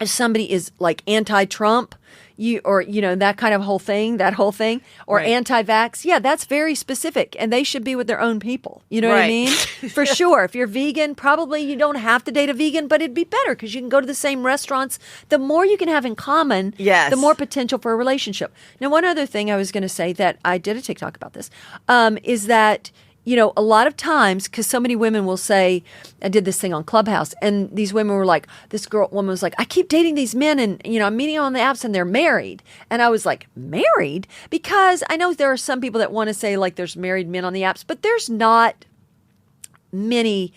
if somebody is like anti-Trump, that kind of whole thing, or anti-vax, that's very specific, and they should be with their own people. You know what I mean? For sure. If you're vegan, probably you don't have to date a vegan, but it'd be better because you can go to the same restaurants. The more you can have in common, the more potential for a relationship. Now, one other thing I was going to say that I did a TikTok about this is that, a lot of times, because so many women will say, I did this thing on Clubhouse, and these women were like, woman was like, I keep dating these men, and, I'm meeting them on the apps, and they're married. And I was like, married? Because I know there are some people that want to say, like, there's married men on the apps, but there's not many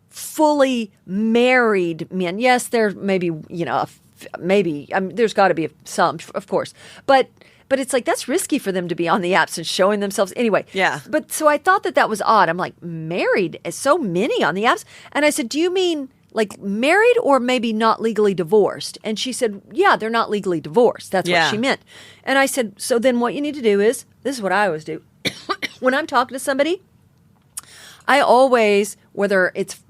fully married men. Yes, there may be, there's got to be some, of course. But it's like, that's risky for them to be on the apps and showing themselves. Anyway. Yeah. But so I thought that was odd. I'm like, married? So many on the apps? And I said, do you mean like married or maybe not legally divorced? And she said, yeah, they're not legally divorced. That's what she meant. And I said, so then what you need to do is, this is what I always do. When I'm talking to somebody, I always, whether it's,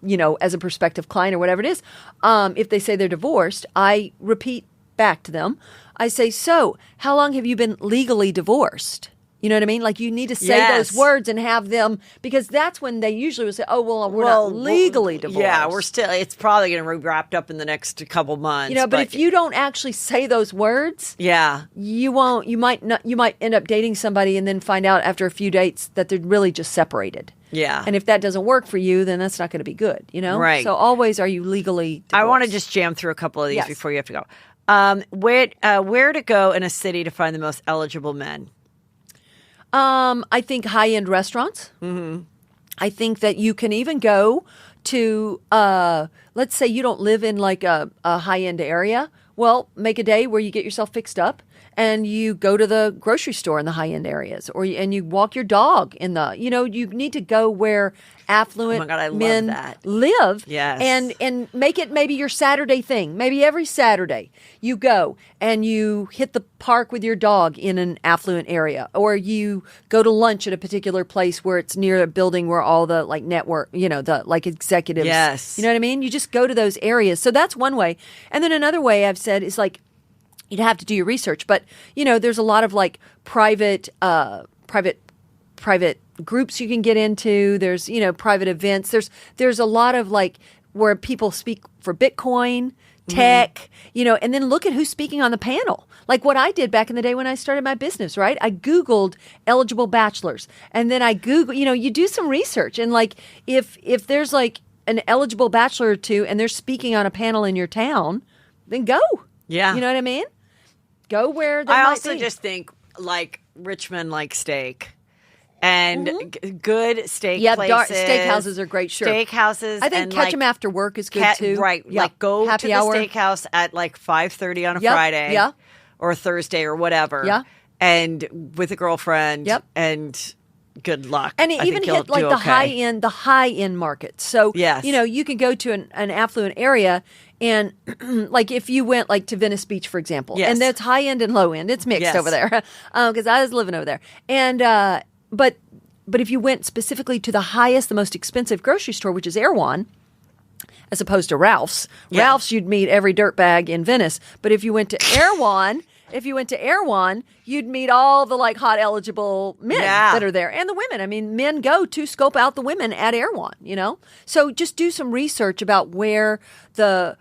as a prospective client or whatever it is, if they say they're divorced, I repeat back to them. I say, so how long have you been legally divorced? You know what I mean? Like, you need to say those words and have them, because that's when they usually will say, oh, well, we're not legally divorced. Yeah, it's probably going to be wrapped up in the next couple months. But if you don't actually say those words, you might end up dating somebody and then find out after a few dates that they're really just separated. Yeah. And if that doesn't work for you, then that's not going to be good, Right. So always, are you legally divorced? I want to just jam through a couple of these before you have to go. Where to go in a city to find the most eligible men? I think high-end restaurants. Mm-hmm. I think that you can even go to, let's say you don't live in like a high-end area. Well, make a day where you get yourself fixed up and you go to the grocery store in the high-end areas, and you walk your dog in the, you need to go where affluent men live. Yes. And make it maybe your Saturday thing. Maybe every Saturday you go and you hit the park with your dog in an affluent area, or you go to lunch at a particular place where it's near a building where all the like network, the like executives. Yes. You know what I mean? You just go to those areas. So that's one way. And then another way I've said is like, you'd have to do your research, but there's a lot of like private groups you can get into. There's private events. There's a lot of like where people speak for Bitcoin, tech, and then look at who's speaking on the panel. Like what I did back in the day when I started my business, right? I Googled eligible bachelors, and then I Google. You do some research, and like if there's like an eligible bachelor or two, and they're speaking on a panel in your town, then go. Yeah, you know what I mean. Go where they I might also be. just think like Richmond like steak. And good steak places. Steakhouses are great, sure. Steakhouses. I think catch them after work is good too. Right. Yep. Like go Happy to hour. the steakhouse at like 5:30 on a Friday. Yeah. Or a Thursday or whatever. Yeah. And with a girlfriend. Yep. And good luck. And it even hit like the high end market. So yes. You can go to an affluent area. And like if you went like to Venice Beach, for example, and that's high end and low end, it's mixed over there because I was living over there. And but if you went specifically to the highest, the most expensive grocery store, which is Erewhon, as opposed to Ralph's, you'd meet every dirtbag in Venice. But if you went to Erewhon, you'd meet all the like hot eligible men that are there, and the women. I mean, men go to scope out the women at Erewhon. So just do some research about where the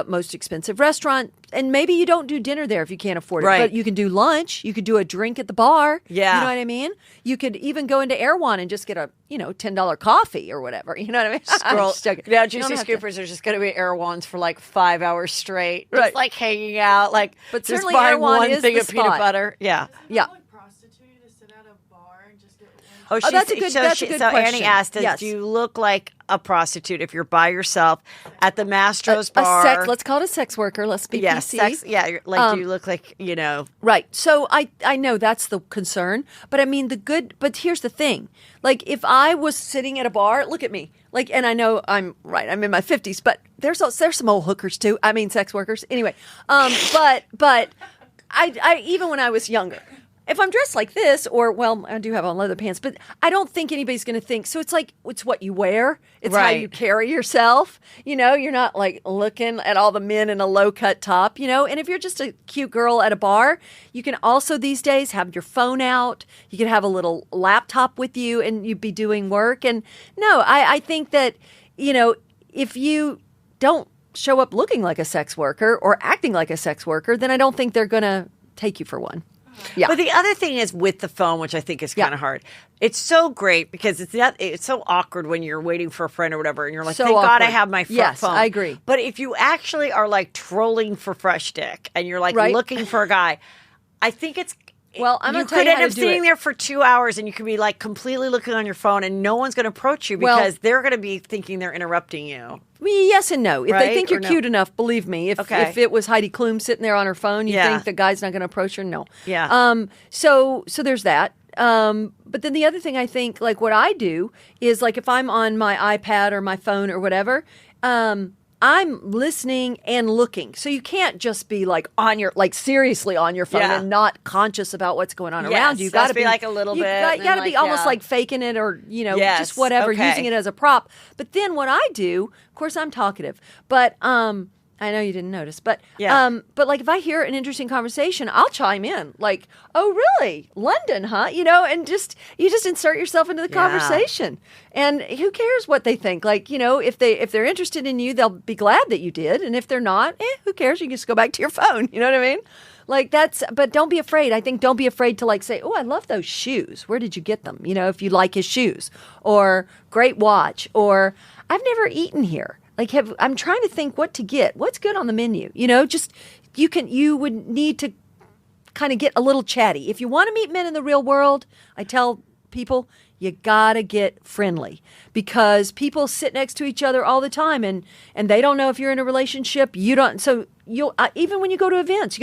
most expensive restaurant, and maybe you don't do dinner there if you can't afford it, but you can do lunch. You could do a drink at the bar. Yeah. You know what I mean? You could even go into Erewhon and just get a, $10 coffee or whatever. You know what I mean? Now, Juicy Scoopers are just going to be Erewhons for like 5 hours straight. Right. Just like hanging out, like but just buying Erewhon one is thing the of peanut spot. butter. Yeah. Yeah. Like prostitute to sit at a bar and just get Oh, that's a good question. Annie asked us, Yes. do you look like a prostitute if you're by yourself at the Mastro's bar? Let's call it a sex worker. Let's be PC. Do you look like, Right. So I know that's the concern, but I mean but here's the thing. Like if I was sitting at a bar, look at me. Like, and I know I'm in my 50s, but there's some old hookers too. I mean, sex workers. Anyway, but I even when I was younger, if I'm dressed like this, I do have on leather pants, but I don't think anybody's going to think. So it's like, it's what you wear. It's how you carry yourself. You're not like looking at all the men in a low cut top, and if you're just a cute girl at a bar, you can also these days have your phone out. You can have a little laptop with you and you'd be doing work. And no, I think that, if you don't show up looking like a sex worker or acting like a sex worker, then I don't think they're going to take you for one. Yeah. But the other thing is with the phone, which I think is kind of hard. It's so great because it's so awkward when you're waiting for a friend or whatever, and you're like, so thank awkward. God I have my phone. Yes, I agree. But if you actually are like trolling for fresh dick and you're like looking for a guy, I think it's. Well, I'm you going to tell you could how end to up do sitting it. there for 2 hours and you could be like completely looking on your phone and no one's going to approach you because they're going to be thinking they're interrupting you. Yes and no. If they think you're Or no? cute enough, believe me. If it was Heidi Klum sitting there on her phone, you think the guy's not going to approach her? No. Yeah. So there's that. But then the other thing I think, like what I do is like if I'm on my iPad or my phone or whatever, I'm listening and looking. So you can't just be like seriously on your phone and not conscious about what's going on around you. You got to be like a little bit. You got to be almost like faking it or, just whatever, using it as a prop. But then what I do, of course, I'm talkative, but, I know you didn't notice, but like if I hear an interesting conversation, I'll chime in like, "Oh, really? London, huh?" And you just insert yourself into the conversation. And who cares what they think? Like, if they're interested in you, they'll be glad that you did, and if they're not, who cares? You can just go back to your phone. You know what I mean? Like but don't be afraid. I think don't be afraid to like say, "Oh, I love those shoes. Where did you get them?" If you like his shoes, or great watch, or I've never eaten here. Like I'm trying to think what to get. What's good on the menu? You would need to kind of get a little chatty. If you want to meet men in the real world, I tell people you gotta get friendly because people sit next to each other all the time and they don't know if you're in a relationship. You don't. So you'll even when you go to events,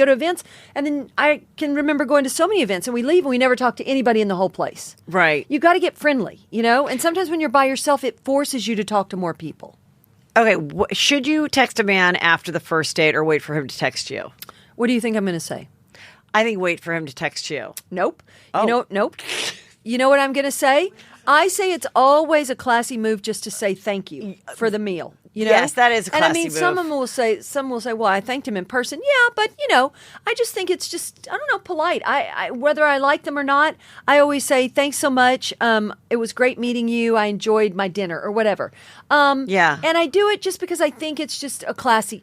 and then I can remember going to so many events and we leave and we never talk to anybody in the whole place. Right. You got to get friendly, and sometimes when you're by yourself, it forces you to talk to more people. Okay, should you text a man after the first date or wait for him to text you? What do you think I'm going to say? I think wait for him to text you. Nope. Nope. You know what I'm going to say? I say it's always a classy move just to say thank you for the meal. Yes, that is a classy move. And I mean, move. some will say, well, I thanked him in person. Yeah, but I just think it's just, I don't know, polite. I whether I like them or not, I always say, thanks so much. It was great meeting you. I enjoyed my dinner or whatever. Yeah. And I do it just because I think it's just a classy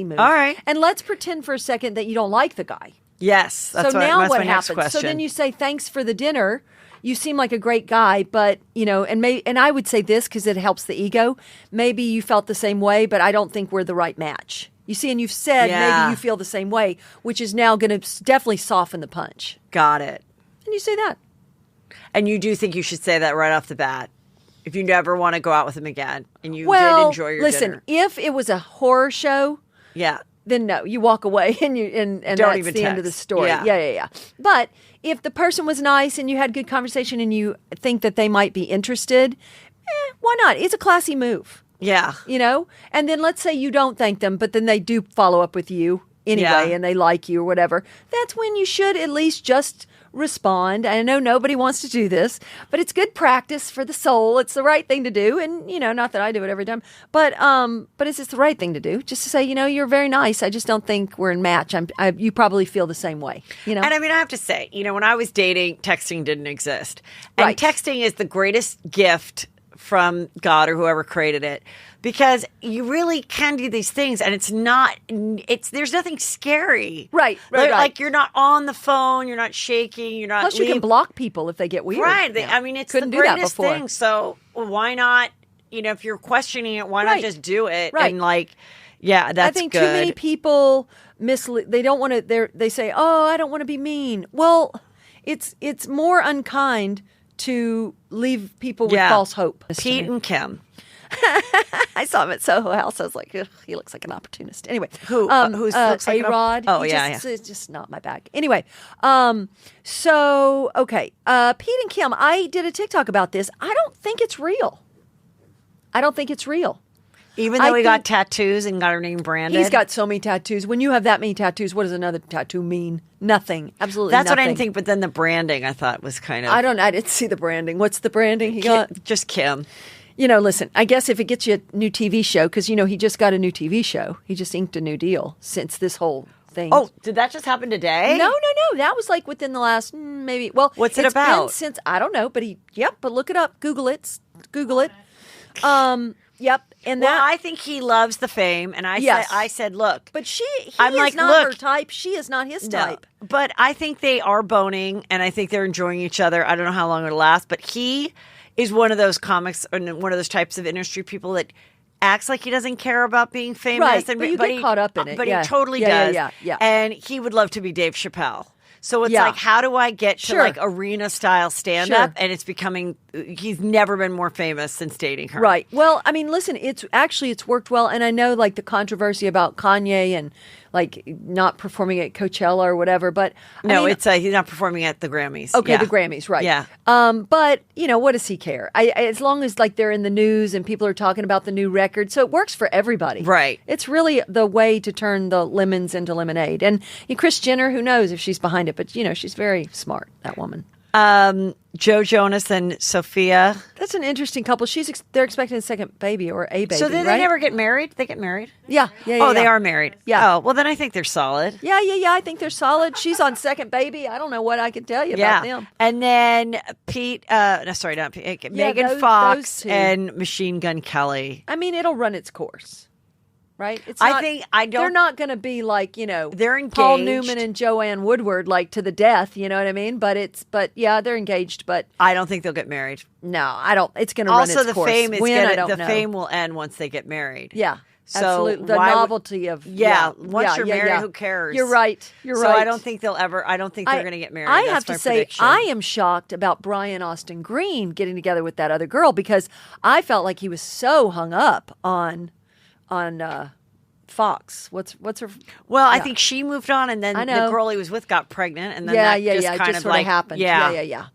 move. All right. And let's pretend for a second that you don't like the guy. Yes. That's my what next happens? question. So then you say, thanks for the dinner. You seem like a great guy, but, and I would say this because it helps the ego. Maybe you felt the same way, but I don't think we're the right match. You see, and you've said maybe you feel the same way, which is now going to definitely soften the punch. Got it. And you say that. And you do think you should say that right off the bat? If you never want to go out with him again and you did enjoy your dinner? If it was a horror show, then no, you walk away and don't that's even the text. end of the story. Yeah. But if the person was nice and you had good conversation and you think that they might be interested, why not? It's a classy move. Yeah. And then let's say you don't thank them, but then they do follow up with you anyway and they like you or whatever. That's when you should at least just respond. I know nobody wants to do this, but it's good practice for the soul. It's the right thing to do. And, not that I do it every time, but it's just the right thing to do. Just to say, you're very nice. I just don't think we're in match. You probably feel the same way, And I mean, I have to say, when I was dating, texting didn't exist. And texting is the greatest gift from God or whoever created it, because you really can do these things and there's nothing scary. Right. Like you're not on the phone, you're not shaking, you're not. Plus you can block people if they get weird. Right. I mean, it's Couldn't the do that greatest before. thing. So why not, if you're questioning it, why not just do it? Right. And that's I think good. too many people they don't want to, they say, oh, I don't want to be mean. Well, it's more unkind to leave people with false hope. Pete and Kim. I saw him at Soho House. I was like, ugh, he looks like an opportunist. Anyway, who looks like A-Rod? It's just not my bag. Anyway, so okay, Pete and Kim. I did a TikTok about this. I don't think it's real. Even though he got tattoos and got her name branded. He's got so many tattoos. When you have that many tattoos, what does another tattoo mean? Nothing. Absolutely That's nothing. what I didn't think. But then the branding, I thought, was kind of. I didn't see the branding. What's the branding he got? Just Kim. Listen, I guess if it gets you a new TV show, because, he just got a new TV show. He just inked a new deal since this whole thing. Oh, did that just happen today? No. That was like within the last maybe. Well, what's it it's about? Been since I don't know, but but look it up. Google it. Yep. And I think he loves the fame, and I said, look, but he I'm is like, not look, her type. She is not his type. But I think they are boning, and I think they're enjoying each other. I don't know how long it'll last, but he is one of those comics and one of those types of industry people that acts like he doesn't care about being famous. Right, but you get caught up in it. But he totally does. Yeah. And he would love to be Dave Chappelle. So it's like, how do I get to like arena style stand up? And it's becoming, he's never been more famous since dating her. Right. Well, I mean, listen, it's worked well. And I know like the controversy about Kanye and like not performing at Coachella or whatever, but it's he's not performing at the Grammys. Okay, the Grammys, right? Yeah. But what does he care? As long as like they're in the news and people are talking about the new record, so it works for everybody, right? It's really the way to turn the lemons into lemonade. And Kris Jenner, who knows if she's behind it, but she's very smart. That woman. Jonas and Sophia. That's an interesting couple. They're expecting a second baby or a baby. So then they never get married? They get married? Yeah. They are married. Yeah. Oh, well then I think they're solid. Yeah. I think they're solid. She's on second baby. I don't know what I can tell you about them. And then Pete, not Pete, Megan Fox and Machine Gun Kelly. I mean, it'll run its course. Right? They're not going to be like, they're engaged. Paul Newman and Joanne Woodward, like to the death, you know what I mean? But they're engaged, but I don't think they'll get married. No, I don't. It's going to run its course. Also, the fame will end once they get married. Yeah. So absolutely. The novelty of once you're married, who cares? You're right. So I don't think they're going to get married. I have to say, I am shocked about Brian Austin Green getting together with that other girl because I felt like he was so hung up on Fox. What's her? Well, I think she moved on, and then the girl he was with got pregnant, and then it just sort of happened. Yeah.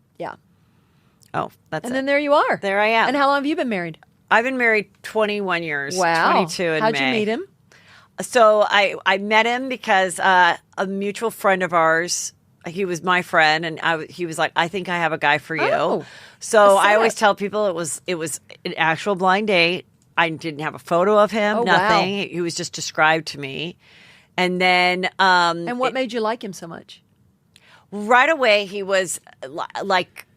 Oh, that's and then there you are. There I am. And how long have you been married? I've been married 21 years. Wow. 22 in May. How'd you meet him? So I met him because a mutual friend of ours. He was my friend, and he was like, "I think I have a guy for you." Oh, so I always tell people it was an actual blind date. I didn't have a photo of him, nothing. Wow. He was just described to me. And then... and what made you like him so much? Right away, he was like...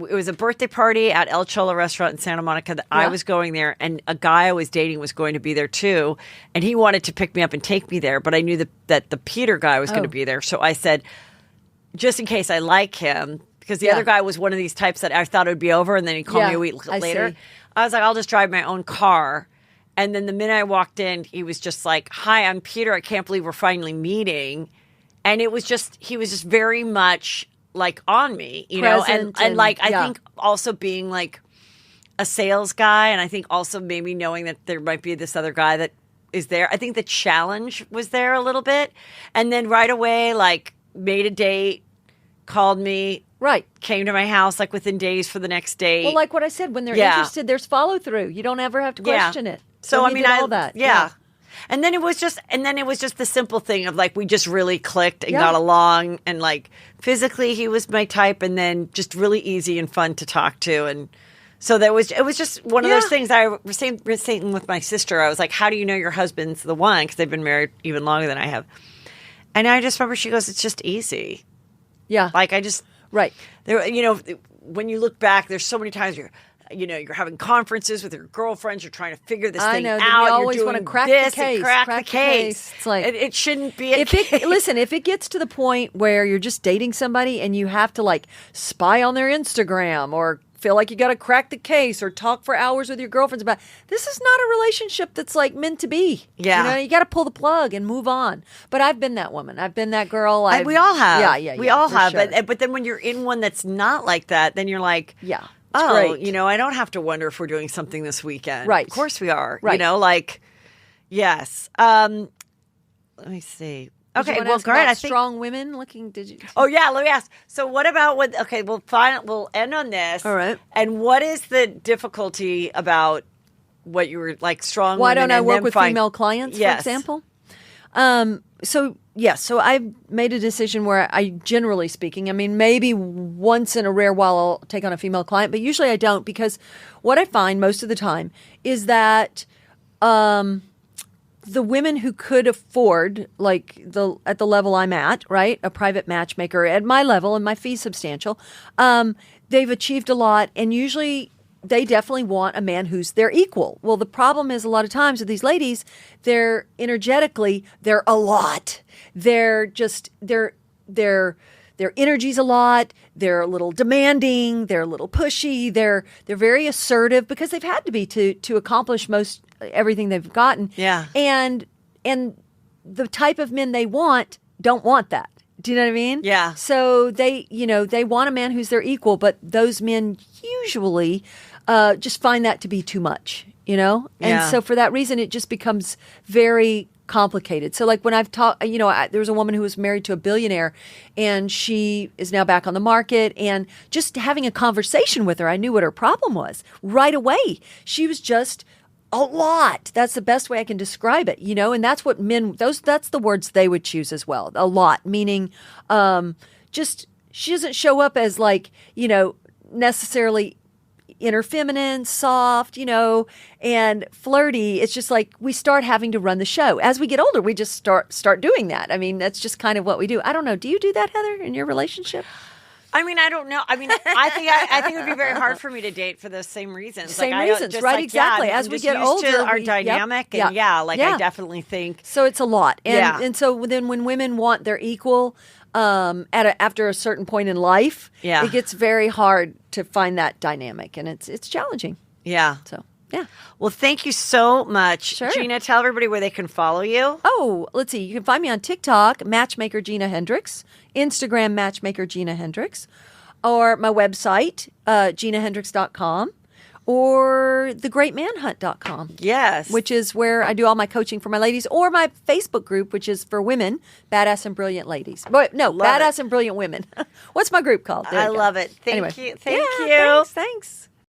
It was a birthday party at El Cholo restaurant in Santa Monica that I was going there, and a guy I was dating was going to be there too. And he wanted to pick me up and take me there, but I knew that the Peter guy was going to be there. So I said, just in case I like him, because the other guy was one of these types that I thought it would be over, and then he'd call me a week later. I was like, I'll just drive my own car. And then the minute I walked in, he was just like, "Hi, I'm Peter. I can't believe we're finally meeting." And he was just very much like on me, Present and like, I think also being like a sales guy. And I think also maybe knowing that there might be this other guy that is there. I think the challenge was there a little bit. And then right away, like made a date, called me. Right. Came to my house like within days for the next date. Well, like what I said, when they're interested, there's follow through. You don't ever have to question it. So I mean, all that. Yeah. And then it was just the simple thing of like we just really clicked and got along, and like physically he was my type, and then just really easy and fun to talk to, and so it was just one of those things. I was saying with my sister, I was like, "How do you know your husband's the one?" Because they've been married even longer than I have, and I just remember she goes, "It's just easy." Yeah. Like I just. Right. There, when you look back, there's so many times you're having conferences with your girlfriends. You're trying to figure this thing out. You always want to crack the case. Crack the case. It's like it shouldn't be a case. Listen, if it gets to the point where you're just dating somebody and you have to like spy on their Instagram or feel like you got to crack the case or talk for hours with your girlfriends about. This is not a relationship that's like meant to be. Yeah. You got to pull the plug and move on. But I've been that woman. I've been that girl. We all have. Yeah. We all have. Sure. But then when you're in one that's not like that, then you're like, yeah. Oh, great. I don't have to wonder if we're doing something this weekend. Right. Of course we are. Right. Yes. Let me see. Okay, well, great. I think strong women looking. Did you? Oh yeah, let me ask. So, what about with? Okay, we'll end on this. All right. And what is the difficulty about what you were like strong? Why women don't I and work then with female clients, Yes. for example? So I've made a decision where I, generally speaking, I mean, maybe once in a rare while I'll take on a female client, but usually I don't, because what I find most of the time is that the women who could afford, like at the level I'm at, right, a private matchmaker at my level, and my fee's substantial, they've achieved a lot, and usually they definitely want a man who's their equal. Well, the problem is a lot of times with these ladies, they're a lot. Their energy's a lot. They're a little demanding. They're a little pushy. They're very assertive because they've had to be to accomplish everything they've gotten. Yeah. And the type of men they don't want that. Do you know what I mean? Yeah. So they want a man who's their equal, but those men usually just find that to be too much, And Yeah. so for that reason, it just becomes very complicated. So like when I've talked, there was a woman who was married to a billionaire, and she is now back on the market, and just having a conversation with her, I knew what her problem was right away. She was just a lot. That's the best way I can describe it, and that's what that's the words they would choose as well. A lot, meaning just she doesn't show up as like, necessarily inner feminine, soft, and flirty. It's just like we start having to run the show. As we get older, we just start doing that. I mean, that's just kind of what we do. I don't know. Do you do that, Heather, in your relationship? I mean, I don't know. I mean, I think it would be very hard for me to date for those same reasons. Same reasons, right? Exactly. As we get older, our dynamic, and I definitely think so. It's a lot, and and so then when women want their equal, after a certain point in life, it gets very hard to find that dynamic, and it's challenging. Yeah. So. Yeah. Well, thank you so much. Sure. Gina, tell everybody where they can follow you. Oh, let's see. You can find me on TikTok, Matchmaker Gina Hendricks, Instagram, Matchmaker Gina Hendricks, or my website, GinaHendricks.com, or thegreatmanhunt.com. Yes. Which is where I do all my coaching for my ladies, or my Facebook group, which is for women, Badass and Brilliant Ladies. But no, Badass and Brilliant Women. What's my group called? I love it. Thank you. Thank you. Thanks.